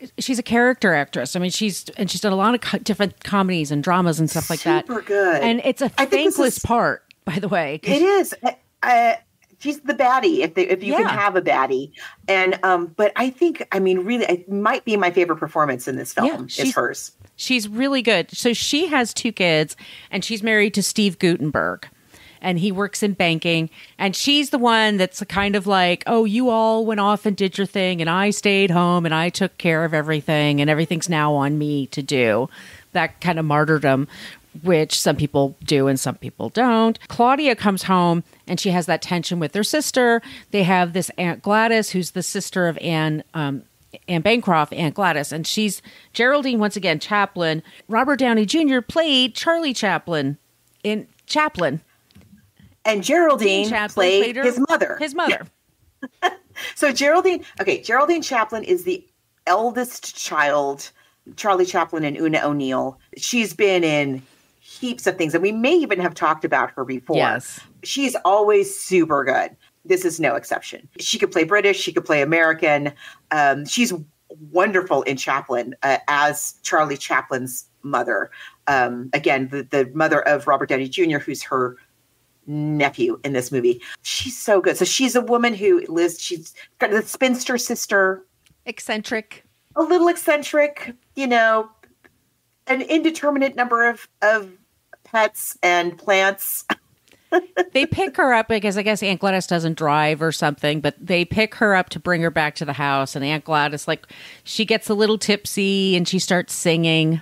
character actress. I mean, she's done a lot of different comedies and dramas and stuff like that. Super good. And it's a thankless part, by the way. It is. She's the baddie, if you can have a baddie. And but I think, really, it might be my favorite performance in this film is hers. She's really good. So she has 2 kids, and she's married to Steve Guttenberg. And he works in banking. And she's the one that's kind of like, oh, you all went off and did your thing, and I stayed home, and I took care of everything, and everything's now on me to do. That kind of martyrdom. which some people do and some people don't. Claudia comes home and she has that tension with her sister. They have this Aunt Gladys, who's the sister of Anne Bancroft, Aunt Gladys, and she's Geraldine, once again, Chaplin. Robert Downey Jr. played Charlie Chaplin in Chaplin. And Geraldine played his mother. His mother. So Geraldine Chaplin is the eldest child, Charlie Chaplin and Una O'Neill. She's been in heaps of things, and we may even have talked about her before. Yes. She's always super good. This is no exception. She could play British. She could play American. She's wonderful in Chaplin as Charlie Chaplin's mother. Again, the mother of Robert Downey Jr., who's her nephew in this movie. She's so good. So she's a woman who lives, she's got the spinster sister. Eccentric. A little eccentric, an indeterminate number of pets and plants. They pick her up because I guess Aunt Gladys doesn't drive or something, but they pick her up to bring her back to the house. And Aunt Gladys, she gets a little tipsy and she starts singing.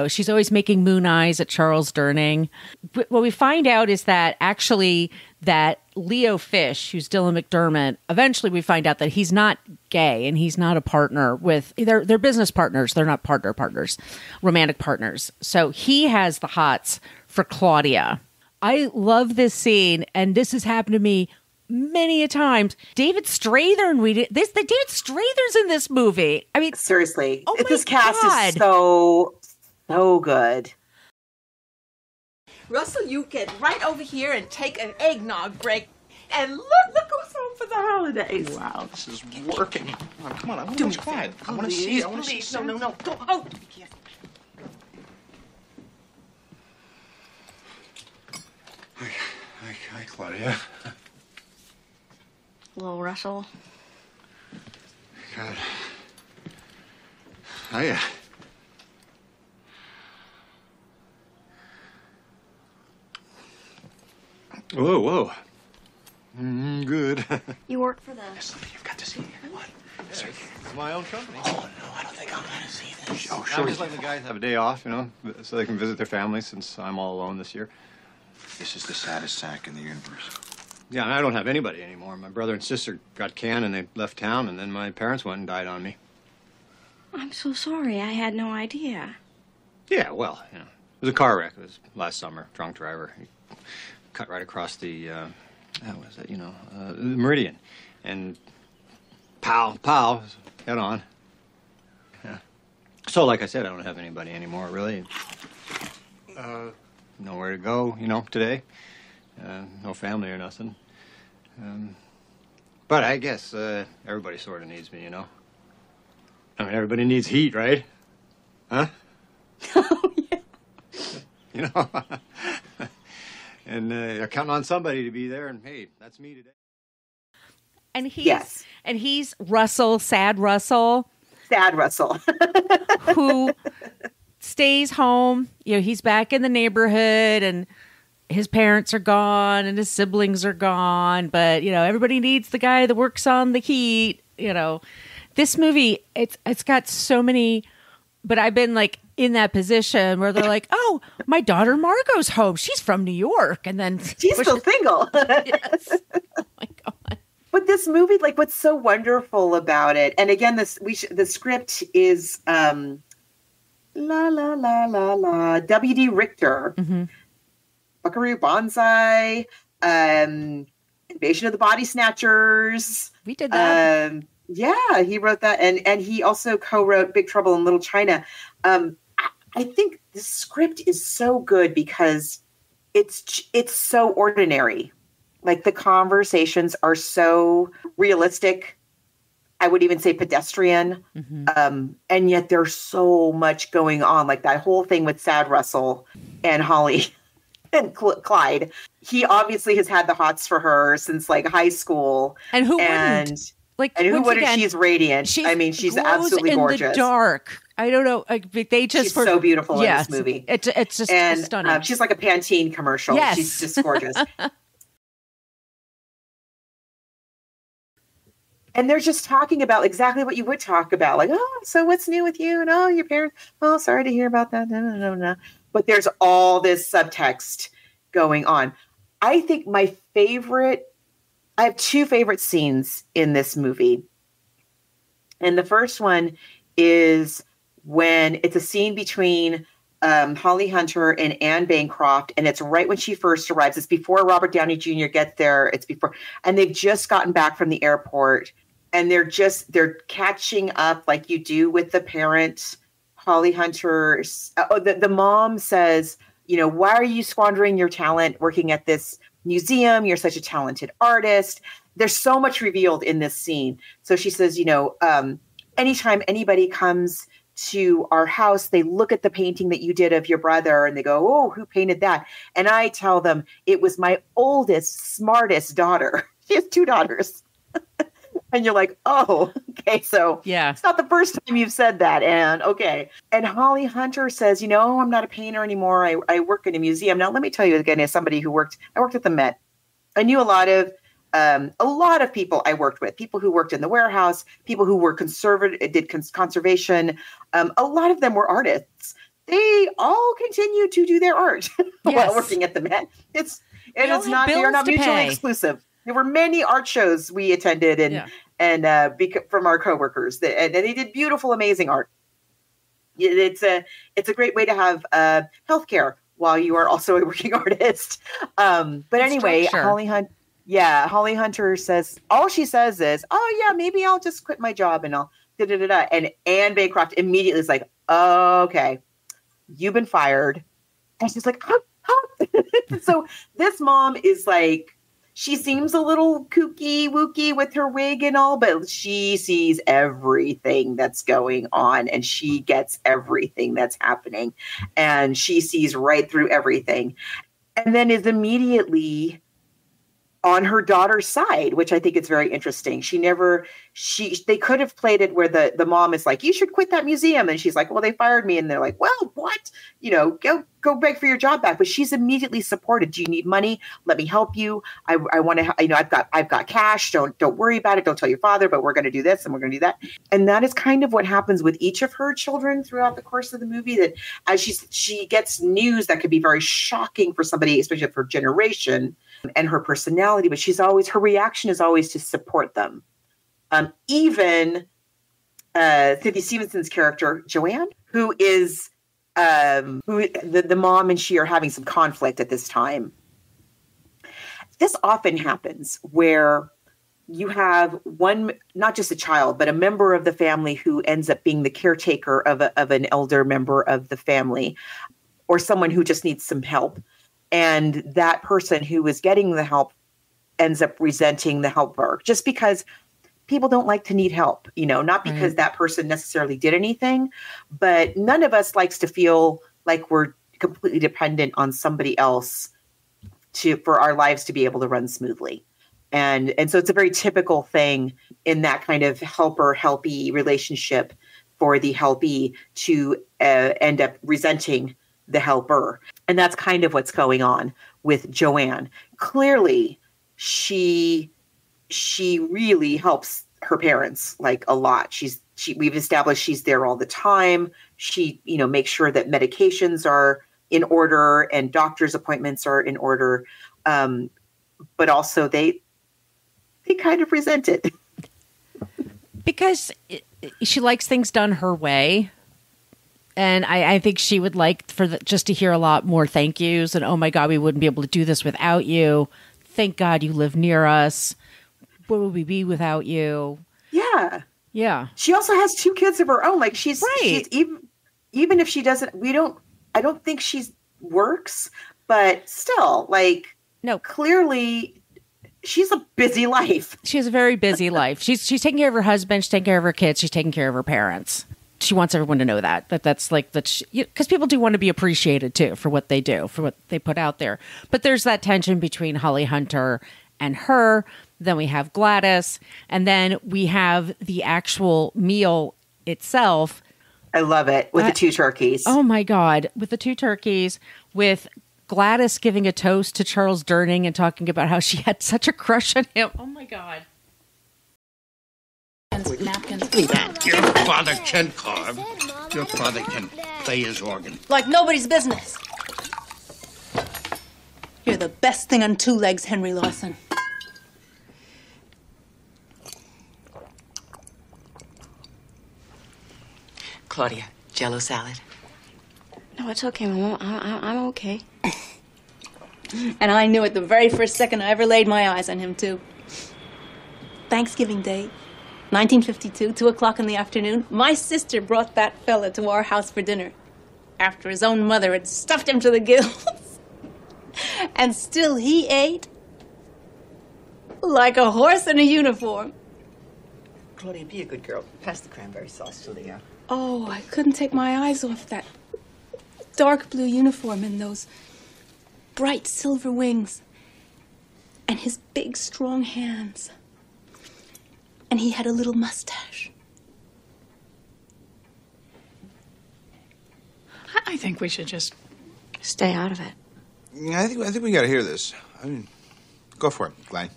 She's always making moon eyes at Charles Durning. But what we find out is that actually that Leo Fish, who's Dylan McDermott, eventually we find out that he's not gay and he's not a partner with, they're business partners. They're not partners, romantic partners. So he has the hots for Claudia. I love this scene, and this has happened to me many a times. David Strathern, David Strathern's in this movie. I mean, seriously, oh this cast is so good. Russell, you get right over here and take an eggnog break. And look who's home for the holidays. Wow, this is working. Come on, I want to watch Clyde. I want to see it. Please, no. Go out. Hi, Claudia. Hello, Russell. God. Hiya. Whoa. Good. You work for the... There's something you've got to see here. What? It's my own company. Oh, no, I don't think I'm going to see this. Oh, I'm sure. just letting the guys have a day off, so they can visit their families since I'm all alone this year. This is the saddest sack in the universe. Yeah, and I don't have anybody anymore. My brother and sister got canned and they left town, and then my parents went and died on me. I'm so sorry. I had no idea. Yeah, well, it was a car wreck. It was last summer. Drunk driver. He cut right across the, the Meridian. And pow, head on. Yeah. So, like I said, I don't have anybody anymore, really. Nowhere to go, today. No family or nothing. But I guess everybody sort of needs me, I mean, everybody needs heat, right? Huh? Oh, yeah. And they're counting on somebody to be there, and hey, that's me today. And he's Russell, Sad Russell. Sad Russell. Who stays home. He's back in the neighborhood and his parents are gone and his siblings are gone. But, everybody needs the guy that works on the heat. This movie, it's got so many, but I've been in that position where they're like, oh, my daughter Margos home. She's from New York. And then she's still single. Yes. Oh my God. But this movie, what's so wonderful about it, and again, the script is W.D. Richter, Buckaroo Banzai, Invasion of the Body Snatchers. We did that. Yeah, he wrote that, and he also co-wrote Big Trouble in Little China. I think the script is so good because it's so ordinary. The conversations are so realistic. I would even say pedestrian. And yet there's so much going on. That whole thing with Sad Russell and Holly and Clyde. He obviously has had the hots for her since high school. And who wouldn't? And who wouldn't? Again, she's radiant. She's absolutely gorgeous. In the dark. I don't know. She's so beautiful in this movie. It's just stunning. She's like a Pantene commercial. Yes. She's just gorgeous. And they're just talking about exactly what you would talk about. So what's new with you? And, your parents, sorry to hear about that. No. but there's all this subtext going on. I think I have two favorite scenes in this movie. And the first one is when it's a scene between Holly Hunter and Anne Bancroft, and it's right when she first arrives. It's before Robert Downey Jr. gets there. It's before, and they've just gotten back from the airport, and they're catching up like you do with the parent. Holly Hunter, the mom says, why are you squandering your talent working at this museum? You're such a talented artist. There's so much revealed in this scene. So she says, anytime anybody comes to our house, they look at the painting that you did of your brother and they go, oh, who painted that? And I tell them it was my oldest, smartest daughter. She has 2 daughters. And you're like, oh, okay. So yeah, it's not the first time you've said that. And okay. And Holly Hunter says, I'm not a painter anymore. I work in a museum. Now, let me tell you again, as somebody I worked at the Met. I knew a lot of people I worked with, people who worked in the warehouse, people who were did conservation. A lot of them were artists. They all continue to do their art while working at the Met. They're not mutually exclusive. There were many art shows we attended from our coworkers, and they did beautiful, amazing art. It's a great way to have healthcare while you are also a working artist. But anyway, Holly Hunter says, all she says is, oh yeah, maybe I'll just quit my job and I'll da-da-da-da. And Anne Bancroft immediately is like, oh, okay, you've been fired. And she's like, So this mom is like, she seems a little kooky wooky with her wig and all, but she sees everything that's going on and she gets everything that's happening and she sees right through everything and then is immediately on her daughter's side, which I think is very interesting. They could have played it where the mom is like, you should quit that museum. And she's like, well, they fired me. And they're like, well, what? Go beg for your job back. But she's immediately supported. Do you need money? Let me help you. I want to, I've got cash. Don't worry about it. Don't tell your father, but we're going to do this and we're going to do that. And that is kind of what happens with each of her children throughout the course of the movie, that as she gets news that could be very shocking for somebody, especially of her generation and her personality, but her reaction is always to support them. Even Cynthia Stevenson's character, Joanne, who is the mom and she are having some conflict at this time. This often happens where you have one, not just a child, but a member of the family who ends up being the caretaker of an elder member of the family, or someone who just needs some help. And that person who is getting the help ends up resenting the helper just because people don't like to need help, not because that person necessarily did anything, but none of us likes to feel like we're completely dependent on somebody else for our lives to be able to run smoothly. And so it's a very typical thing in that kind of helper-helpee relationship for the helpee to end up resenting the helper. And that's kind of what's going on with Joanne. Clearly, she really helps her parents like a lot. We've established she's there all the time. She, makes sure that medications are in order and doctor's appointments are in order. But also they kind of resent it. Because she likes things done her way. And I think she would like just to hear a lot more thank yous and, oh my God, we wouldn't be able to do this without you. Thank God you live near us. Where would we be without you? Yeah. Yeah. She also has 2 kids of her own. Like she's even if she doesn't, I don't think she works, but still, like, no, clearly she's a busy life. She has a very busy life. She's taking care of her husband. She's taking care of her kids. She's taking care of her parents. She wants everyone to know that's like that, because people do want to be appreciated too for what they do, for what they put out there. But there's that tension between Holly Hunter and her. Then we have Gladys, and then we have the actual meal itself. I love it with the 2 turkeys. Oh my God, with the 2 turkeys, with Gladys giving a toast to Charles Durning and talking about how she had such a crush on him. Oh my God. Napkins. Your father can carve. Your father can play his organ. Like nobody's business. You're the best thing on two legs, Henry Lawson. Claudia, Jell-O salad. No, it's okay, Mama. I'm okay. And I knew it the very first second I ever laid my eyes on him, too. Thanksgiving Day, 1952, 2 o'clock in the afternoon, my sister brought that fella to our house for dinner after his own mother had stuffed him to the gills. And still he ate like a horse in a uniform. Claudia, be a good girl. Pass the cranberry sauce to Leo. Oh, I couldn't take my eyes off that dark blue uniform and those bright silver wings. And his big, strong hands. And he had a little mustache. I think we should just stay out of it. I think we got to hear this. I mean, go for it, Glenn.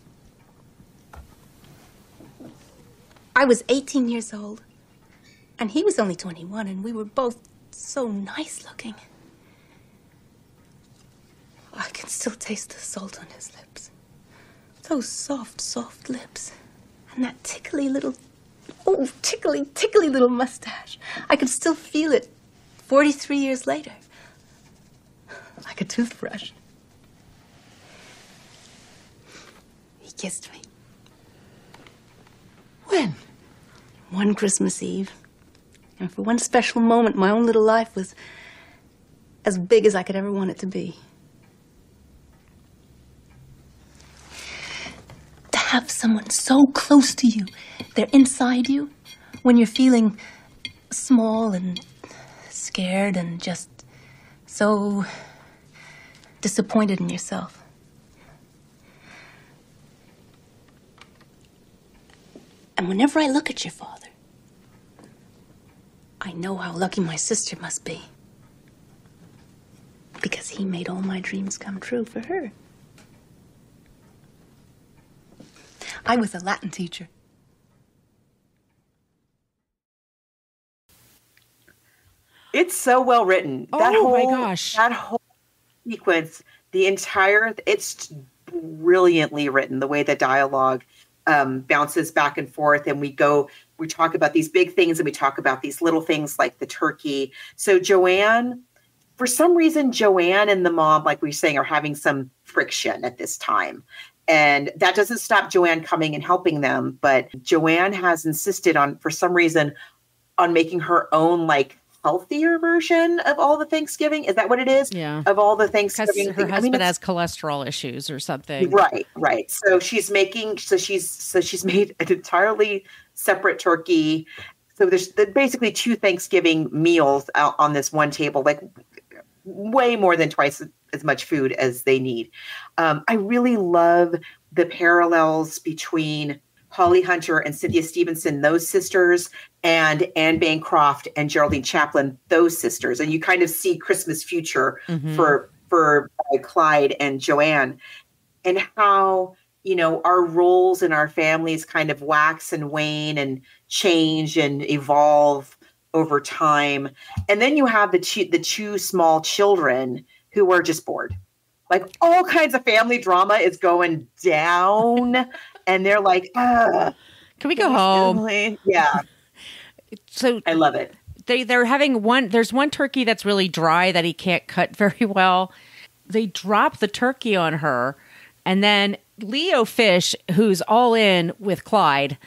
I was 18 years old, and he was only 21, and we were both so nice looking. I can still taste the salt on his lips. Those soft, soft lips. And that tickly little little mustache. I can still feel it 43 years later. Like a toothbrush. He kissed me. When? One Christmas Eve. And for one special moment, my own little life was as big as I could ever want it to be. To have someone so close to you, they're inside you, when you're feeling small and scared and just so disappointed in yourself. And whenever I look at your father, I know how lucky my sister must be. Because he made all my dreams come true for her. I was a Latin teacher. It's so well written. Oh my gosh. That whole sequence, it's brilliantly written, the way the dialogue bounces back and forth, and we talk about these big things and we talk about these little things like the turkey. So for some reason, Joanne and the mom, like we were saying, are having some friction at this time. And that doesn't stop Joanne coming and helping them. But Joanne has insisted for some reason, on making her own, like, healthier version of all the Thanksgiving. Is that what it is? Yeah. Of all the Thanksgiving. Because her husband has cholesterol issues or something. Right. So she's made an entirely separate turkey. So there's basically 2 Thanksgiving meals out on this one table, like way more than twice as much food as they need. I really love the parallels between Holly Hunter and Cynthia Stevenson, those sisters, and Anne Bancroft and Geraldine Chaplin, those sisters. And you kind of see Christmas future for Clyde and Joanne, and how, our roles in our families kind of wax and wane and change and evolve over time. And then you have the 2 small children who are just bored. Like, all kinds of family drama is going down. And they're like, can we go home? Yeah. So I love it. They're having there's one turkey that's really dry that he can't cut very well. They drop the turkey on her, and then Leo Fish, who's all in with Clyde,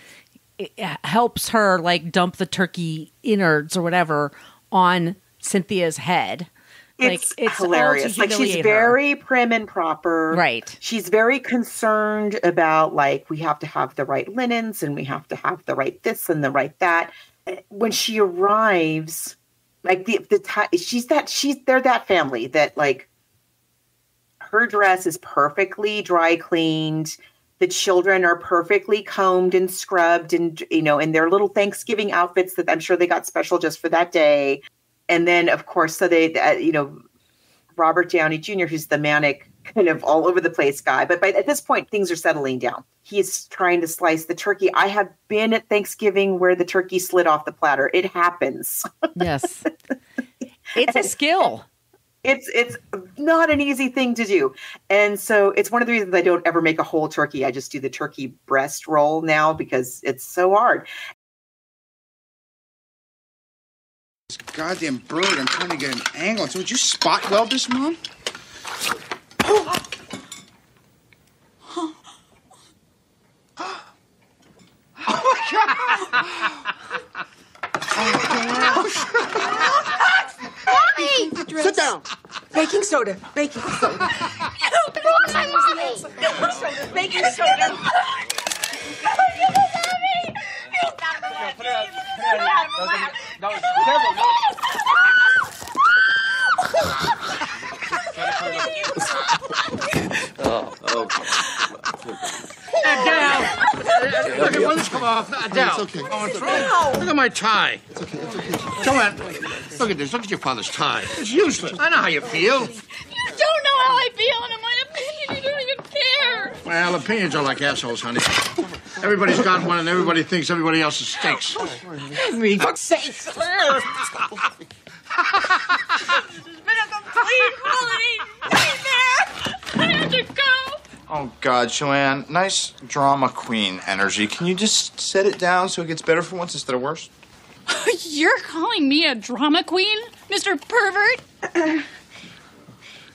helps her like dump the turkey innards or whatever on Cynthia's head. It's hilarious. Like, she's very prim and proper. Right. She's very concerned about, like, we have to have the right linens and we have to have the right this and the right that. When she arrives, like, they're that family that, like, her dress is perfectly dry cleaned. The children are perfectly combed and scrubbed and, in their little Thanksgiving outfits that I'm sure they got special just for that day. And then, of course, so they, Robert Downey Jr., who's the manic kind of all over the place guy. But at this point, things are settling down. He's trying to slice the turkey. I have been at Thanksgiving where the turkey slid off the platter. It happens. Yes. It's a skill. It's not an easy thing to do. And so it's one of the reasons I don't ever make a whole turkey. I just do the turkey breast roll now because it's so hard. This goddamn bird, I'm trying to get an angle. So would you spot weld this, Mom? Mommy! Sit down. Baking soda. Baking soda. Baking soda. Down. Look at one come off. Down. It's okay. Oh, what's wrong? Look at my tie. It's okay. It's okay. Joanne, look at this. Look at your father's tie. It's useless. I know how you feel. You don't know how I feel, and in my opinion, you don't even care. Well, opinions are like assholes, honey. Everybody's got one, and everybody thinks everybody else's stinks. Me, fuck's sake. It's been a complete holiday nightmare. I have to go. Oh, God, Joanne. Nice drama queen energy. Can you just set it down so it gets better for once instead of worse? You're calling me a drama queen, Mr. Pervert?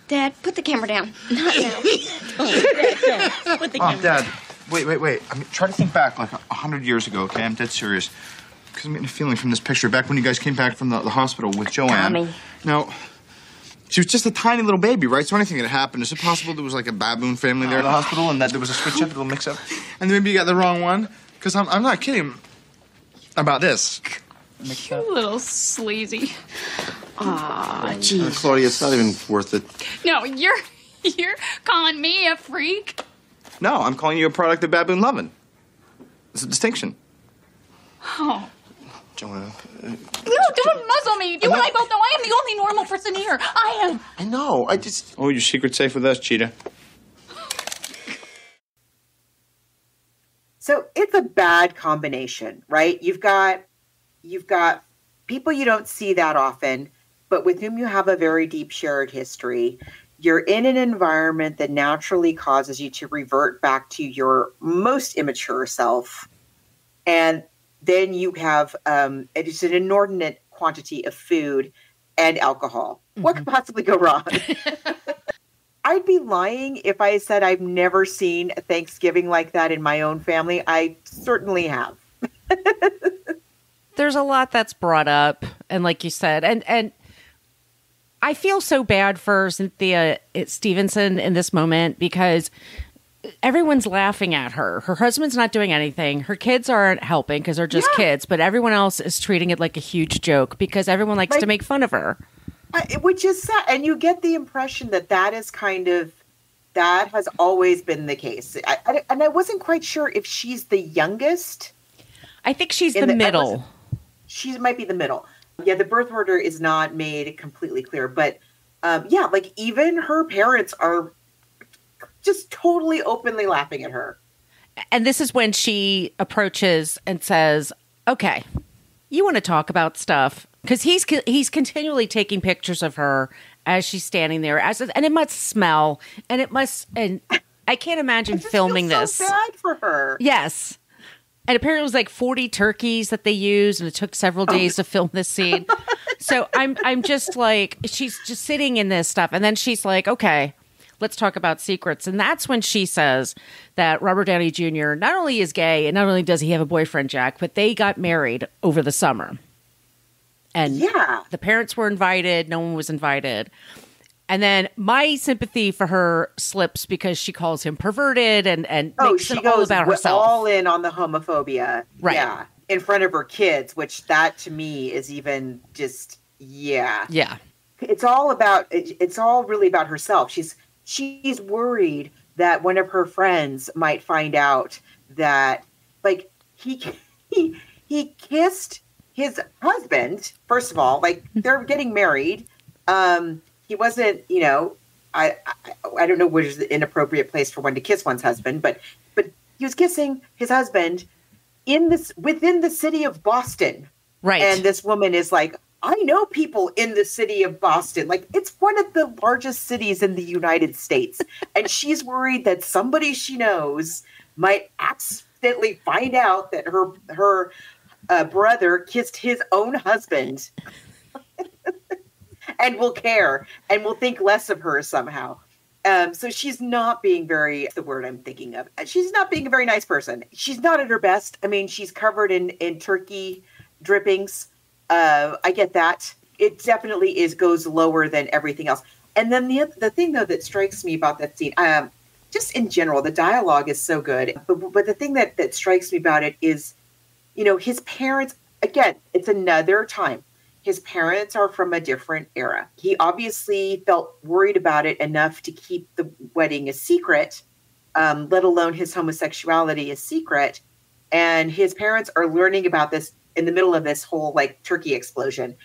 Dad, put the camera down. Not now. Put the Mom, Dad, wait. I mean, try to think back like 100 years ago, okay? I'm dead serious. Because I'm getting a feeling from this picture back when you guys came back from the hospital with Joanne. Tommy. Now, she was just a tiny little baby, right? So anything could happen. Is it possible there was like a baboon family there in the hospital and that there was a switch-up, a little mix-up? And then maybe you got the wrong one? Because I'm not kidding about this. You little sleazy. Aw, jeez. Claudia, it's not even worth it. No, you're calling me a freak? No, I'm calling you a product of baboon loving. It's a distinction. Oh. Joanna. No, don't muzzle me. You and I both know I am the only normal person here. I am. I know. Oh, your secret's safe with us, Cheetah. So it's a bad combination, right? You've got people you don't see that often, but with whom you have a very deep shared history. You're in an environment that naturally causes you to revert back to your most immature self. And then you have it's an inordinate quantity of food and alcohol. Mm-hmm. What could possibly go wrong? I'd be lying if I said I've never seen a Thanksgiving like that in my own family. I certainly have. There's a lot that's brought up, and like you said, and I feel so bad for Cynthia Stevenson in this moment because everyone's laughing at her. Her husband's not doing anything. Her kids aren't helping because they're just kids, but everyone else is treating it like a huge joke because everyone likes to make fun of her. Which is sad. And you get the impression that has always been the case. And I wasn't quite sure if she's the youngest. I think she's the middle. She might be the middle. Yeah, the birth order is not made completely clear. But like even her parents are just totally openly laughing at her. And this is when she approaches and says, okay, you want to talk about stuff? Because he's continually taking pictures of her as she's standing there. And it must smell. And I can't imagine filming this. So bad for her. Yes. And apparently it was like 40 turkeys that they used, and it took several days to film this scene. So I'm just like, she's just sitting in this stuff. And then she's like, okay, let's talk about secrets. And that's when she says that Robert Downey Jr. not only is gay, and not only does he have a boyfriend, Jack, but they got married over the summer. And the parents were invited. No one was invited. And then my sympathy for her slips because she calls him perverted and makes it all about herself. All in on the homophobia. Right. Yeah. In front of her kids, which that to me is even just, yeah. Yeah. It's all really about herself. She's worried that one of her friends might find out that like he kissed his husband, first of all, like they're getting married. He wasn't, I don't know which is the inappropriate place for one to kiss one's husband, but he was kissing his husband within the city of Boston. Right. And this woman is like, I know people in the city of Boston. Like, it's one of the largest cities in the United States. And she's worried that somebody she knows might accidentally find out that her brother kissed his own husband and will care and will think less of her somehow. So she's not being the word I'm thinking of. She's not being a very nice person. She's not at her best. I mean, she's covered in turkey drippings. I get that. It definitely goes lower than everything else. And then the thing, though, that strikes me about that scene, just in general, the dialogue is so good. But the thing that strikes me about it is, his parents, again, it's another time. His parents are from a different era. He obviously felt worried about it enough to keep the wedding a secret, let alone his homosexuality a secret. And his parents are learning about this in the middle of this whole turkey explosion.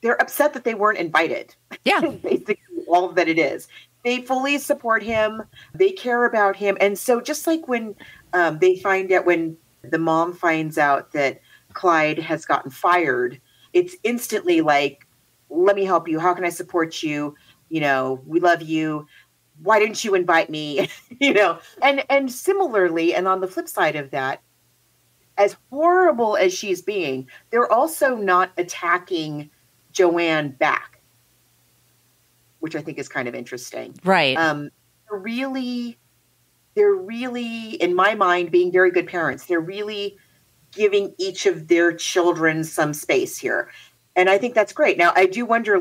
They're upset that they weren't invited. Yeah. Basically all that it is. They fully support him. They care about him. And so just like when when the mom finds out that Clyde has gotten fired, it's instantly like, let me help you. How can I support you? We love you. Why didn't you invite me? And similarly, and on the flip side of that, as horrible as she's being, they're also not attacking Joanne back, which I think is kind of interesting. Right. They're really, in my mind, being very good parents. They're really giving each of their children some space here. And I think that's great. Now, I do wonder,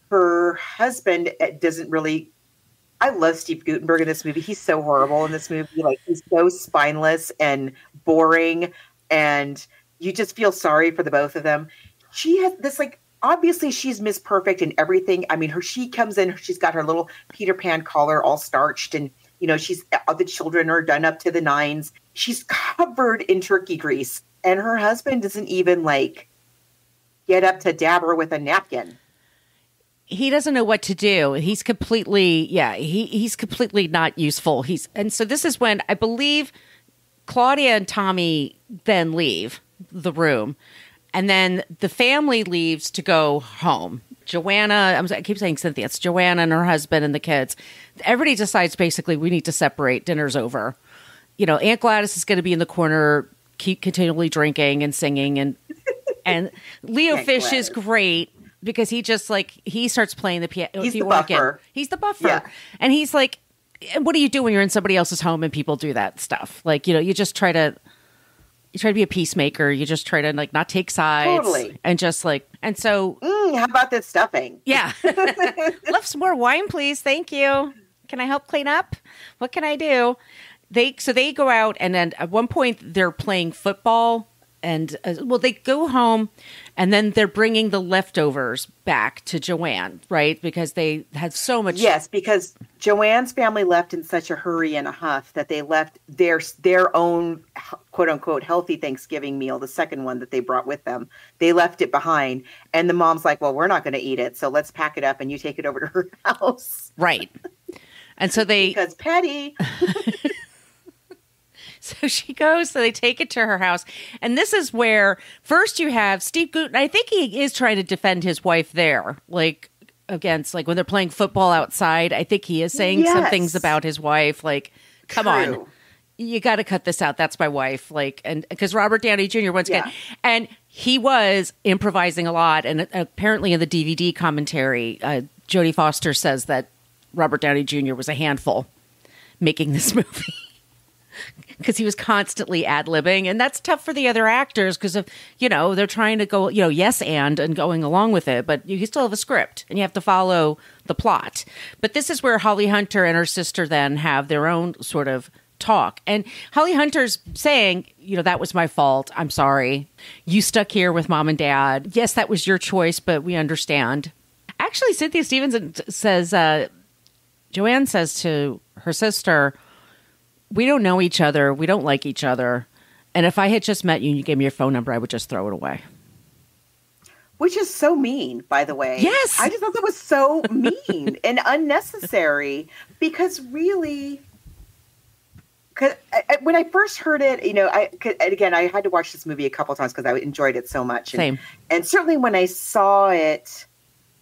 her husband doesn't really... I love Steve Guttenberg in this movie. He's so horrible in this movie. He's so spineless and boring, and you just feel sorry for the both of them. She has this, obviously she's Miss Perfect in everything. I mean, she comes in, she's got her little Peter Pan collar all starched, and, the children are done up to the nines. She's covered in turkey grease, and her husband doesn't even, get up to dab her with a napkin. He doesn't know what to do. He's completely, he's completely not useful. And so this is when I believe Claudia and Tommy then leave the room, and then the family leaves to go home. Joanna, I keep saying Cynthia, it's Joanna and her husband and the kids. Everybody decides basically we need to separate. Dinner's over. Aunt Gladys is going to be in the corner, keep continually drinking and singing, and Leo Fish is great. Because he just he starts playing the piano. He's the buffer. He's the buffer. Yeah. And he's like, what do you do when you're in somebody else's home and people do that stuff? You just try to be a peacemaker. You just try to not take sides. Totally. And just and so. How about this stuffing? Yeah. Love some more wine, please. Thank you. Can I help clean up? What can I do? They go out, and then at one point they're playing football. And they go home, and then they're bringing the leftovers back to Joanne, right? Because they had so much. Yes, because Joanne's family left in such a hurry and a huff that they left their own quote unquote healthy Thanksgiving meal, the second one that they brought with them. They left it behind, and the mom's like, "Well, we're not going to eat it, so let's pack it up and you take it over to her house." Right. And so because petty. So she goes, so they take it to her house. And this is where first you have Steve Guttenberg. I think he is trying to defend his wife there, against, when they're playing football outside. I think he is saying some things about his wife, come on, you got to cut this out. That's my wife. And because Robert Downey Jr. once again, and he was improvising a lot. And apparently in the DVD commentary, Jodie Foster says that Robert Downey Jr. was a handful making this movie. Because he was constantly ad-libbing, and that's tough for the other actors because of, they're trying to go, yes and going along with it, but you still have a script and you have to follow the plot. But this is where Holly Hunter and her sister then have their own sort of talk. And Holly Hunter's saying, that was my fault. I'm sorry. You stuck here with mom and dad. Yes, that was your choice, but we understand. Actually, Cynthia Stevenson says, Joanne says to her sister, we don't know each other. We don't like each other. And if I had just met you and you gave me your phone number, I would just throw it away. Which is so mean, by the way. Yes. I just thought that was so mean and unnecessary because really, Because when I first heard it, again, I had to watch this movie a couple times because I enjoyed it so much. Same. And certainly when I saw it,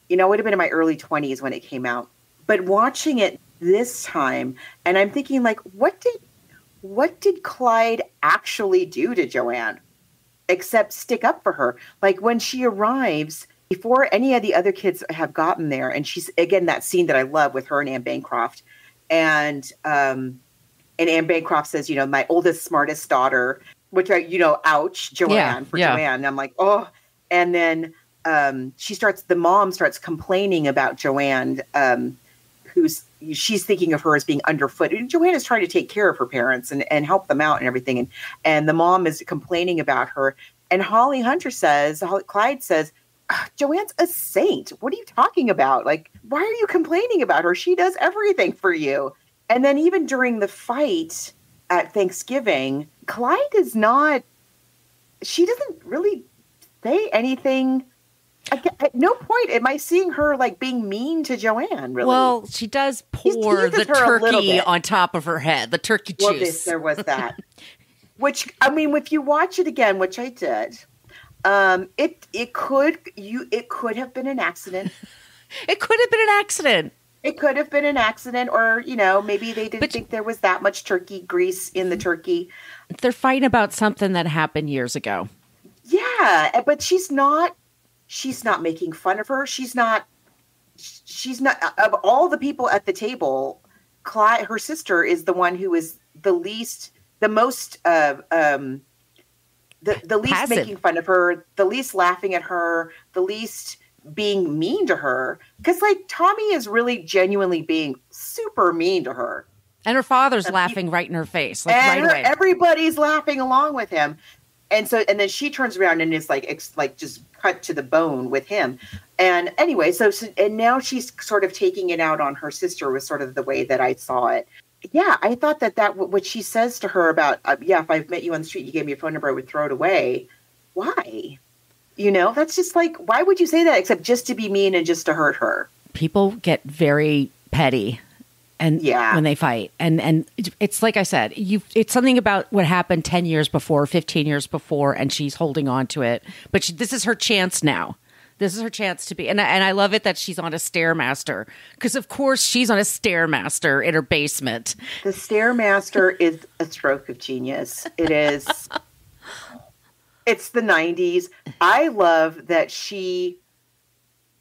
I would have been in my early 20s when it came out. But watching it this time, and I'm thinking, like, what did Clyde actually do to Joanne except stick up for her? Like, when she arrives, before any of the other kids have gotten there, and she's, again, that scene that I love with her and Anne Bancroft, and Anne Bancroft says, my oldest, smartest daughter, which ouch, Joanne, Joanne. And I'm like, oh. And then the mom starts complaining about Joanne, she's thinking of her as being underfoot. And Joanne is trying to take care of her parents and help them out and everything. And the mom is complaining about her. And Clyde says, Joanne's a saint. What are you talking about? Like, why are you complaining about her? She does everything for you. And then even during the fight at Thanksgiving, Clyde she doesn't really say anything. At no point am I seeing her like being mean to Joanne, really. Well, she does pour the turkey on top of her head, the turkey juice. Well, there was that. Which, I mean, if you watch it again, which I did, it could have been an accident. It could have been an accident. It could have been an accident, or, maybe they didn't think there was that much turkey grease in the turkey. They're fighting about something that happened years ago. Yeah, but she's not making fun of her. She's not, of all the people at the table, her sister is the one who is the least passive. Making fun of her, the least laughing at her, the least being mean to her, because like Tommy is really genuinely being super mean to her, and her father's laughing right in her face, like right away. Everybody's laughing along with him, and then she turns around and is like just cut to the bone with him. And anyway, so and now she's sort of taking it out on her sister, was sort of the way that I saw it. Yeah, I thought that what she says to her about if I've met you on the street, you gave me your phone number, I would throw it away. Why? That's just like, why would you say that except just to be mean and just to hurt her? People get very petty when they fight. And it's like I said, it's something about what happened 10 years before, 15 years before, and she's holding on to it. But this is her chance now. This is her chance to be. And I love it that she's on a Stairmaster, because of course she's on a Stairmaster in her basement. The Stairmaster is a stroke of genius. It is. It's the 90s. I love that she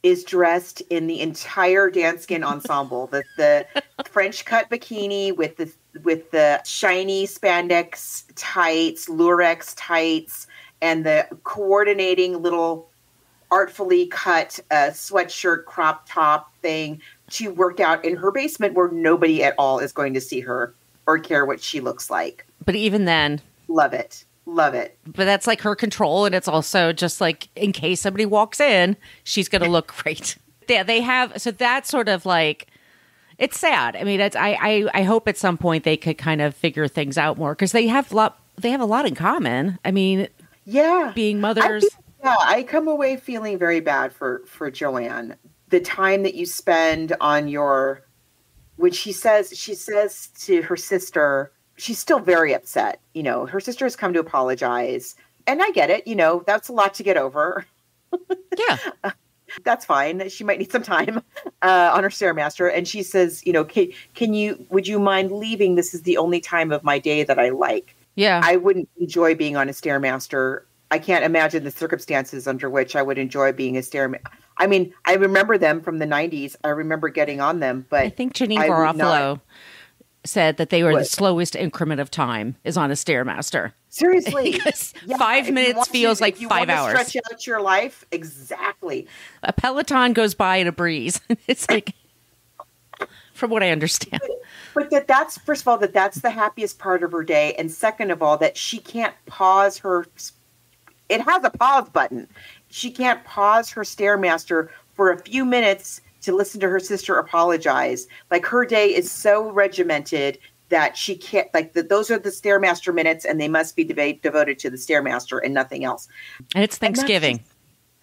is dressed in the entire Danskin ensemble. The French cut bikini with the shiny spandex tights, lurex tights, and the coordinating little artfully cut sweatshirt crop top thing to work out in her basement where nobody at all is going to see her or care what she looks like. But even then, love it. Love it. But that's like her control, and it's also just like in case somebody walks in, she's going to look great. Yeah, they have. So that's sort of like, it's sad. I mean, I hope at some point they could kind of figure things out more, because they have a lot in common. I mean, yeah, being mothers. I come away feeling very bad for Joanne. The time that you spend on when she says to her sister, she's still very upset. Her sister has come to apologize. And I get it. That's a lot to get over. Yeah. That's fine. She might need some time on her Stairmaster. And she says, would you mind leaving? This is the only time of my day that I like. Yeah. I wouldn't enjoy being on a Stairmaster. I can't imagine the circumstances under which I would enjoy being a Stairmaster. I mean, I remember them from the 90s. I remember getting on them, but I think Janine Garofalo said that they were the slowest increment of time is on a Stairmaster. Seriously. Because 5 minutes feels like 5 hours. Stretch out your life. Exactly. A Peloton goes by in a breeze. It's like, from what I understand. But that's, first of all, that's the happiest part of her day. And second of all, that she can't pause it has a pause button. She can't pause her Stairmaster for a few minutes to listen to her sister apologize. Like, her day is so regimented that she can't, those are the Stairmaster minutes, and they must be devoted to the Stairmaster and nothing else. And it's Thanksgiving.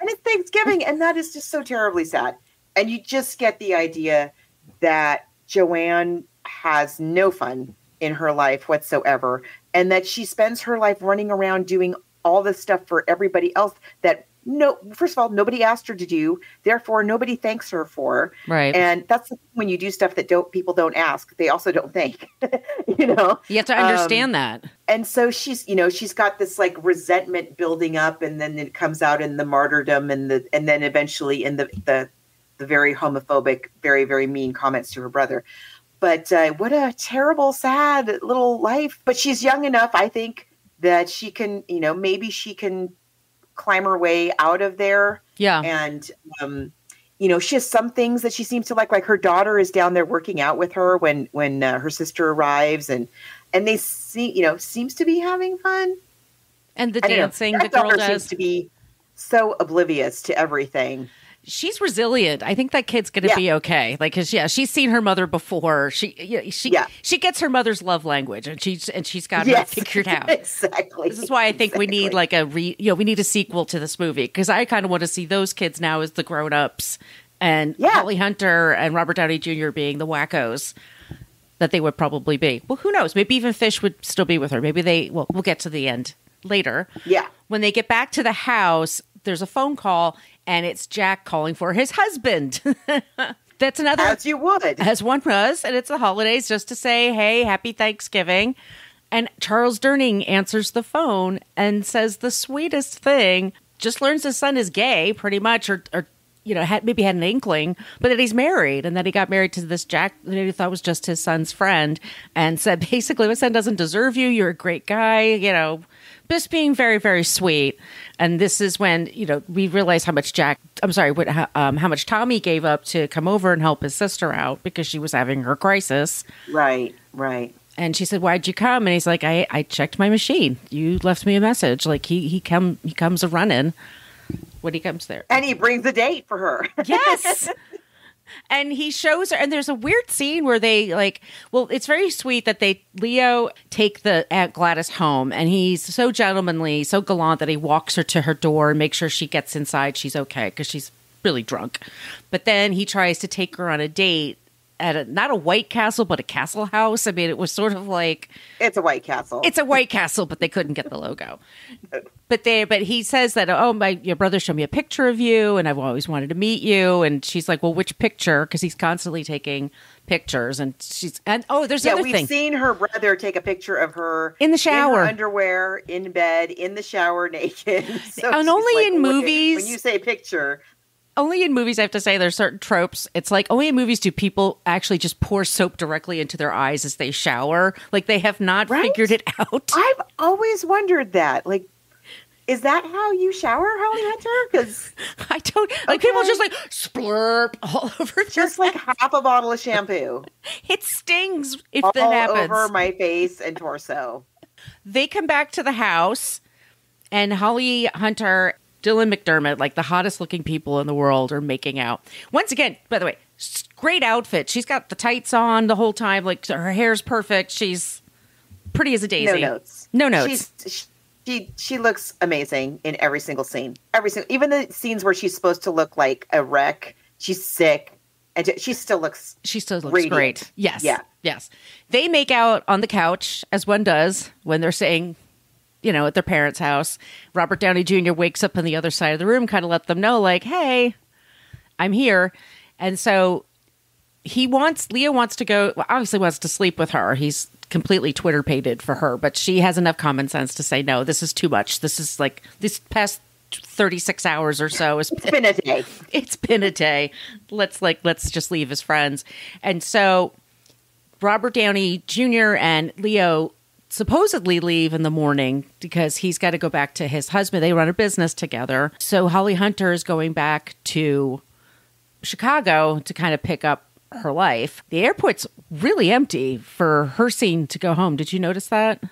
And that is just so terribly sad. And you just get the idea that Joanne has no fun in her life whatsoever, and that she spends her life running around doing all this stuff for everybody else that first of all, nobody asked her to do, therefore nobody thanks her for. Right. And that's when you do stuff that people don't ask, they also don't thank. You have to understand that. And so she's got this like resentment building up, and then it comes out in the martyrdom and then eventually in the very homophobic, very, very mean comments to her brother. But what a terrible, sad little life. But she's young enough, I think, that she can, maybe she can climb her way out of there. Yeah. And, she has some things that she seems to like her daughter is down there working out with her when her sister arrives, and they seems to be having fun. And the dancing the girl does seems to be so oblivious to everything. She's resilient. I think that kid's going to be okay. Like, cause she's seen her mother before. She gets her mother's love language, and she's got it figured out. Exactly. This is why I think we need like we need a sequel to this movie, because I kind of want to see those kids now as the grown-ups, and Holly Hunter and Robert Downey Jr. being the wackos that they would probably be. Well, who knows? Maybe even Fish would still be with her. Maybe we'll get to the end later. Yeah. When they get back to the house, there's a phone call, and it's Jack calling for his husband. That's another. As you would. As one does. And it's the holidays, just to say, hey, happy Thanksgiving. And Charles Durning answers the phone and says the sweetest thing. Just learns his son is gay, pretty much, or maybe had an inkling, but that he's married, and that he got married to this Jack that he thought was just his son's friend, and said, basically, my son doesn't deserve you. You're a great guy, just being very, very sweet. And this is when, we realize how much how much Tommy gave up to come over and help his sister out because she was having her crisis. Right, right. And she said, why'd you come? And he's like, I checked my machine. You left me a message. Like, he comes a running when he comes there. And he brings a date for her. Yes. And he shows her, and there's a weird scene where they it's very sweet that Leo take the Aunt Gladys home, and he's so gentlemanly, so gallant that he walks her to her door and makes sure she gets inside. She's okay because she's really drunk. But then he tries to take her on a date at not a White Castle, but a Castle House. I mean, it was sort of like... It's a White Castle. It's a White Castle, but they couldn't get the logo. But he says that, your brother showed me a picture of you, and I've always wanted to meet you. And she's like, well, which picture? Because he's constantly taking pictures. And there's another thing. We've seen her brother take a picture of her in the shower, in her underwear, in bed, in the shower, naked. So and only in movies. When you say picture. Only in movies, I have to say, there's certain tropes. It's like only in movies do people actually just pour soap directly into their eyes as they shower. Like, they have not figured it out. I've always wondered that. Like, is that how you shower, Holly Hunter? Because I don't. Like, people just like splurp all over. Just like half a bottle of shampoo. It stings if all that happens. All over my face and torso. They come back to the house, and Holly Hunter, Dylan McDermott, like the hottest looking people in the world, are making out. Once again, by the way, great outfit. She's got the tights on the whole time. Like, her hair's perfect. She's pretty as a daisy. No notes. She looks amazing in every single scene. Even the scenes where she's supposed to look like a wreck. She's sick, and she still looks radiant. Great. Yes. Yeah. Yes. They make out on the couch, as one does when they're saying, at their parents' house. Robert Downey Jr. wakes up on the other side of the room, kind of let them know, like, hey, I'm here. And so Leo wants to go, obviously wants to sleep with her. He's completely Twitter-pated for her, but she has enough common sense to say, no, this is too much. This is like, this past 36 hours or so. It's been a day. It's been a day. Let's just leave as friends. And so Robert Downey Jr. and Leo supposedly leave in the morning because he's got to go back to his husband. They run a business together. So Holly Hunter is going back to Chicago to kind of pick up her life. The airport's really empty for her scene to go home. Did you notice that?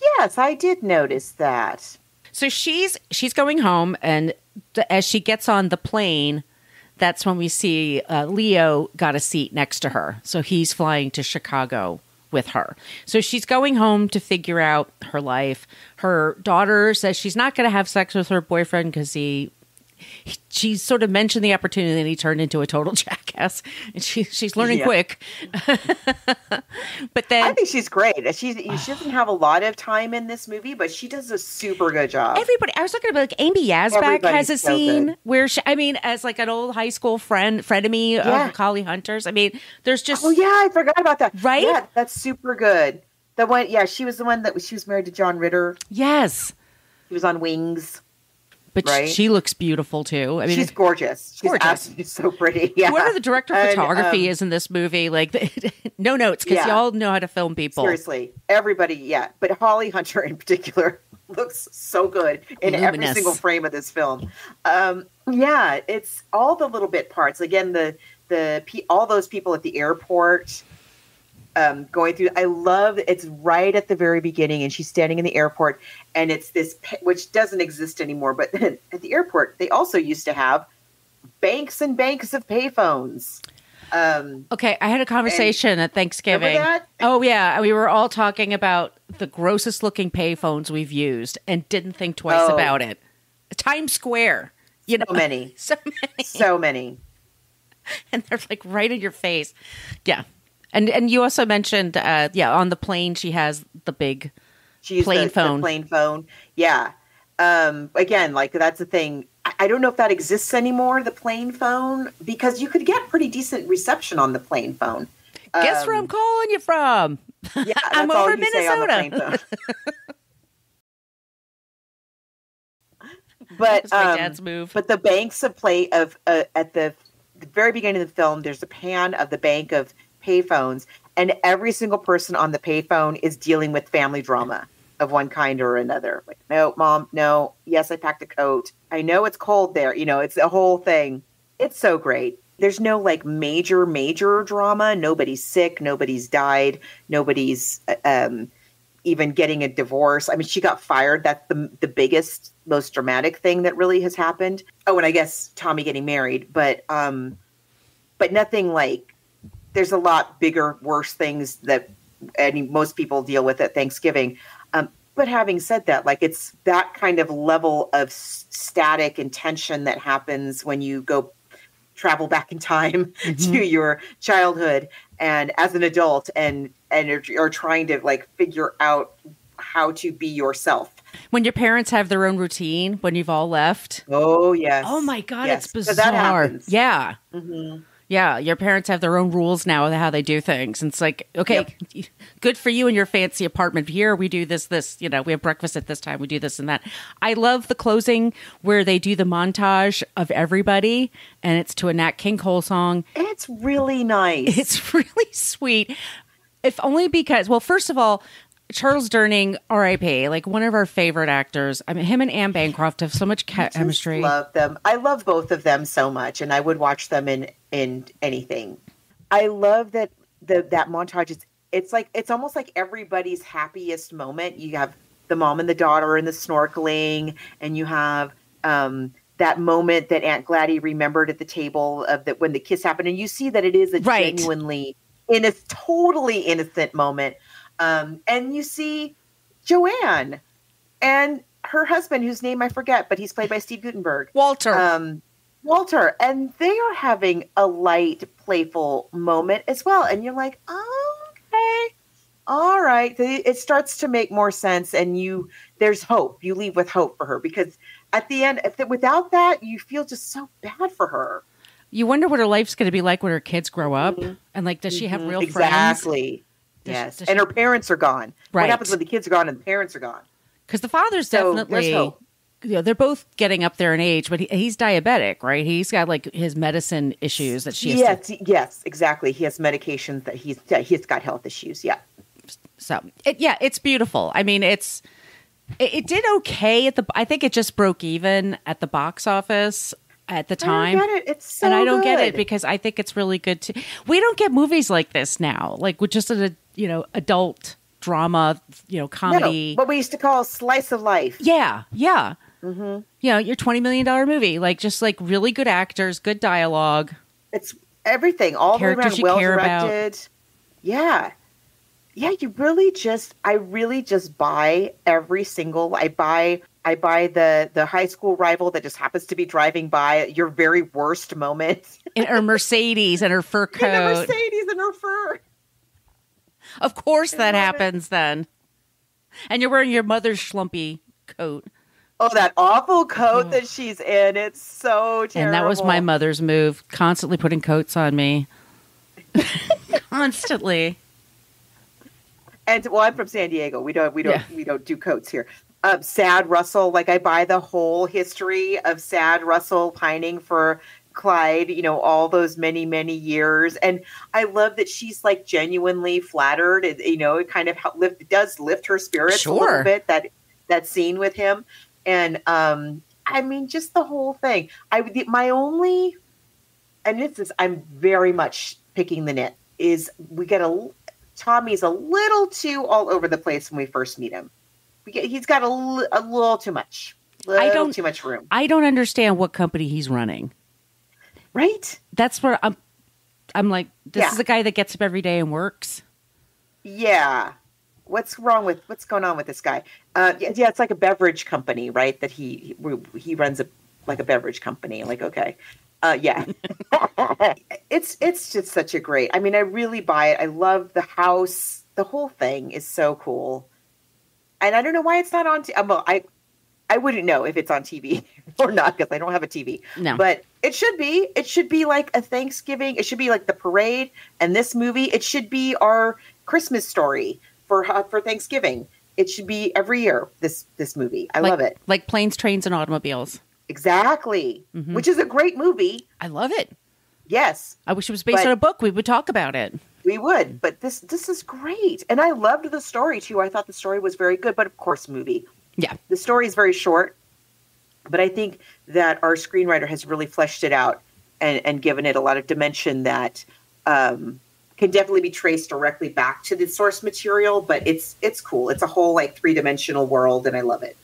Yes, I did notice that. So she's going home, and as she gets on the plane, that's when we see Leo got a seat next to her. So he's flying to Chicago with her. So she's going home to figure out her life. Her daughter says she's not going to have sex with her boyfriend because she sort of mentioned the opportunity and he turned into a total jackass. class, and she's learning quick. But then I think she's great. She doesn't have a lot of time in this movie, but she does a super good job. Everybody, I was looking at Amy Yasbeck has a scene where as like an old high school frenemy of Holly Hunter's. I mean, there's just I forgot about that. Right? Yeah, that's super good. The one, she was the one that she was married to John Ritter. Yes, he was on Wings. But she looks beautiful too. I mean, she's gorgeous. She's absolutely so pretty. Yeah. Whoever the director of photography is in this movie, like no notes because y'all know how to film people. Seriously, everybody. Yeah, but Holly Hunter in particular looks so good in every single frame of this film. It's all the little bit parts. Again, all those people at the airport. Going through, I love it's right at the very beginning, and she's standing in the airport, and it's this which doesn't exist anymore. But at the airport, they also used to have banks and banks of payphones. Okay, I had a conversation at Thanksgiving. Oh yeah, we were all talking about the grossest looking payphones we've used, and didn't think twice about it. Times Square, so many, and they're like right in your face. Yeah. And you also mentioned, on the plane she has the big plane phone. The plane phone, yeah. Again, like that's the thing. I don't know if that exists anymore, the plane phone, because you could get pretty decent reception on the plane phone. Guess where I'm calling you from? Yeah, I'm over Minnesota. But my dad's move. But the banks of at the very beginning of the film, there's a pan of the bank of payphones, and every single person on the payphone is dealing with family drama of one kind or another. Like, no, Mom, no. Yes, I packed a coat. I know it's cold there. It's a whole thing. It's so great. There's no like major drama. Nobody's sick. Nobody's died. Nobody's even getting a divorce. I mean, she got fired. That's the biggest, most dramatic thing that really has happened. Oh, and I guess Tommy getting married, but nothing like. There's a lot bigger, worse things that most people deal with at Thanksgiving. But having said that, like it's that kind of level of static and tension that happens when you go travel back in time to your childhood and as an adult and you're trying to like figure out how to be yourself. When your parents have their own routine, when you've all left. Oh, yes. Oh, my God, yes. it's bizarre. That happens. Yeah. Mm-hmm. Yeah, your parents have their own rules now of how they do things. And it's like, okay, good for you in your fancy apartment. Here we do this, we have breakfast at this time. We do this and that. I love the closing where they do the montage of everybody, and it's to a Nat King Cole song. It's really nice. It's really sweet. If only because, well, first of all, Charles Durning, R.I.P., like one of our favorite actors. I mean, him and Anne Bancroft have so much chemistry. I love them. I love both of them so much, and I would watch them in anything. I love that that montage. It's almost like everybody's happiest moment. You have the mom and the daughter and the snorkeling, and you have that moment that Aunt Gladys remembered at the table of that when the kiss happened, and you see that it is a genuinely totally innocent moment. And you see Joanne and her husband, whose name I forget, but he's played by Steve Guttenberg. Walter, and they are having a light, playful moment as well. And you're like, oh, okay, all right. It starts to make more sense, and there's hope. You leave with hope for her because at the end, without that, you feel just so bad for her. You wonder what her life's going to be like when her kids grow up, and like, does she have real friends? Exactly. Yes, and her parents are gone. Right. What happens when the kids are gone and the parents are gone? Because the father's definitely, they're both getting up there in age, but he's diabetic, right? He's got like his medicine issues that she has to... Yes, exactly. He has medications that he's got health issues. Yeah. So it's beautiful. I mean, it did okay I think it just broke even at the box office at the time. I don't get it. It's so and I don't good. get it because I think it's really good too. We don't get movies like this now, like with just an adult drama, comedy. No, what we used to call slice of life. Yeah. Mm-hmm. Your $20 million movie, like just like really good actors, good dialogue. It's everything, all the way around, well directed. Yeah, you really I really just buy every single. I buy I buy the high school rival that just happens to be driving by at your very worst moment. In her Mercedes and her fur coat. In the Mercedes and her fur. Of course that happens then. And you're wearing your mother's schlumpy coat. Oh, that awful coat that she's in. It's so terrible. And that was my mother's move, constantly putting coats on me. Constantly. And well, I'm from San Diego. We don't do coats here. Sad Russell, like I buy the whole history of Sad Russell pining for Clyde, all those many, many years. And I love that she's like genuinely flattered. It kind of does lift her spirits a little bit, that scene with him. And I mean, just the whole thing. I'm very much picking the nit, is Tommy's a little too all over the place when we first meet him. He's got a little too much. Too much room. I don't understand what company he's running. Right? That's where I'm like, this is a guy that gets up every day and works. Yeah. What's going on with this guy? It's like a beverage company, right? That he runs like a beverage company. Like, okay. Yeah. It's just such a great, I mean, I really buy it. I love the house. The whole thing is so cool. And I don't know why it's not on well, I wouldn't know if it's on TV or not because I don't have a TV. No. But it should be. It should be like a Thanksgiving. It should be like the parade and this movie. It should be our Christmas story for Thanksgiving. It should be every year, this movie. I love it. Like Planes, Trains, and Automobiles. Exactly. Mm-hmm. Which is a great movie. I love it. Yes. I wish it was based on a book. We would talk about it. We would, but this is great. And I loved the story, too. I thought the story was very good, but of course, movie. Yeah. The story is very short, but I think that our screenwriter has really fleshed it out and given it a lot of dimension that can definitely be traced directly back to the source material, but it's cool. It's a whole, like, three-dimensional world, and I love it.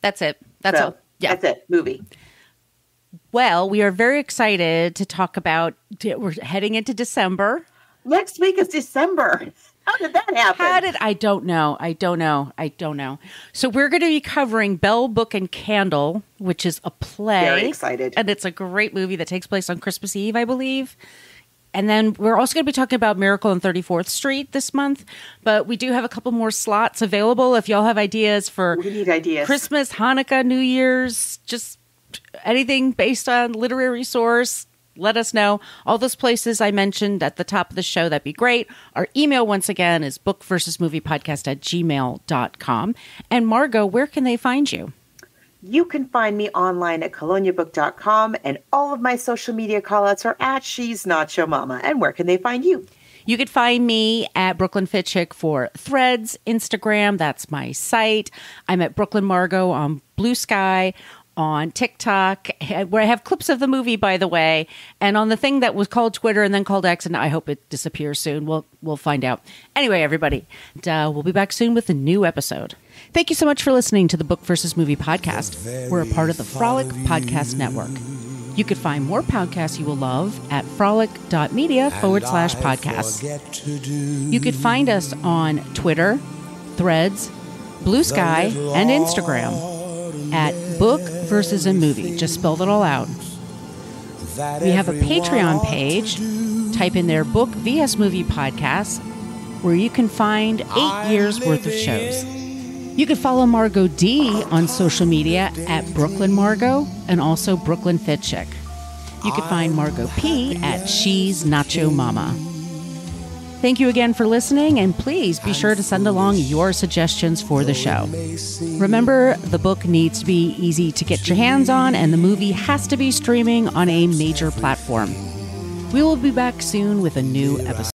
That's it. That's all. Yeah. That's it. Movie. Well, we are very excited to talk about, we're heading into December. Next week is December. How did that happen? I don't know. So we're going to be covering Bell, Book, and Candle, which is a play. Very excited. And it's a great movie that takes place on Christmas Eve, I believe. And then we're also going to be talking about Miracle on 34th Street this month. But we do have a couple more slots available. If y'all have ideas for Christmas, Hanukkah, New Year's, just anything based on literary source, let us know. All those places I mentioned at the top of the show, that'd be great. Our email, once again, is bookversusmoviepodcast@gmail.com. And Margot, where can they find you? You can find me online at coloniabook.com, and all of my social media callouts are at She's Nacho Mama. And where can they find you? You could find me at Brooklyn Fitchick for Threads, Instagram. That's my site. I'm at Brooklyn Margot on Blue Sky, on TikTok, where I have clips of the movie, by the way, and on the thing that was called Twitter and then called X, and I hope it disappears soon. We'll find out. Anyway, everybody, we'll be back soon with a new episode. Thank you so much for listening to the Book versus Movie podcast. We're a part of the Frolic Podcast Network. You could find more podcasts you will love at frolic.media/podcasts. You could find us on Twitter, Threads, Blue Sky, and Instagram at Book versus a Movie. Just spelled it all out. We have a Patreon page. Type in there Book vs Movie Podcast, where you can find 8 years worth of shows. You can follow Margot D on social media at Brooklyn Margot and also Brooklyn Fitchick. You can find Margot P at She's Nacho Mama. Thank you again for listening, and please be sure to send along your suggestions for the show. Remember, the book needs to be easy to get your hands on, and the movie has to be streaming on a major platform. We will be back soon with a new episode.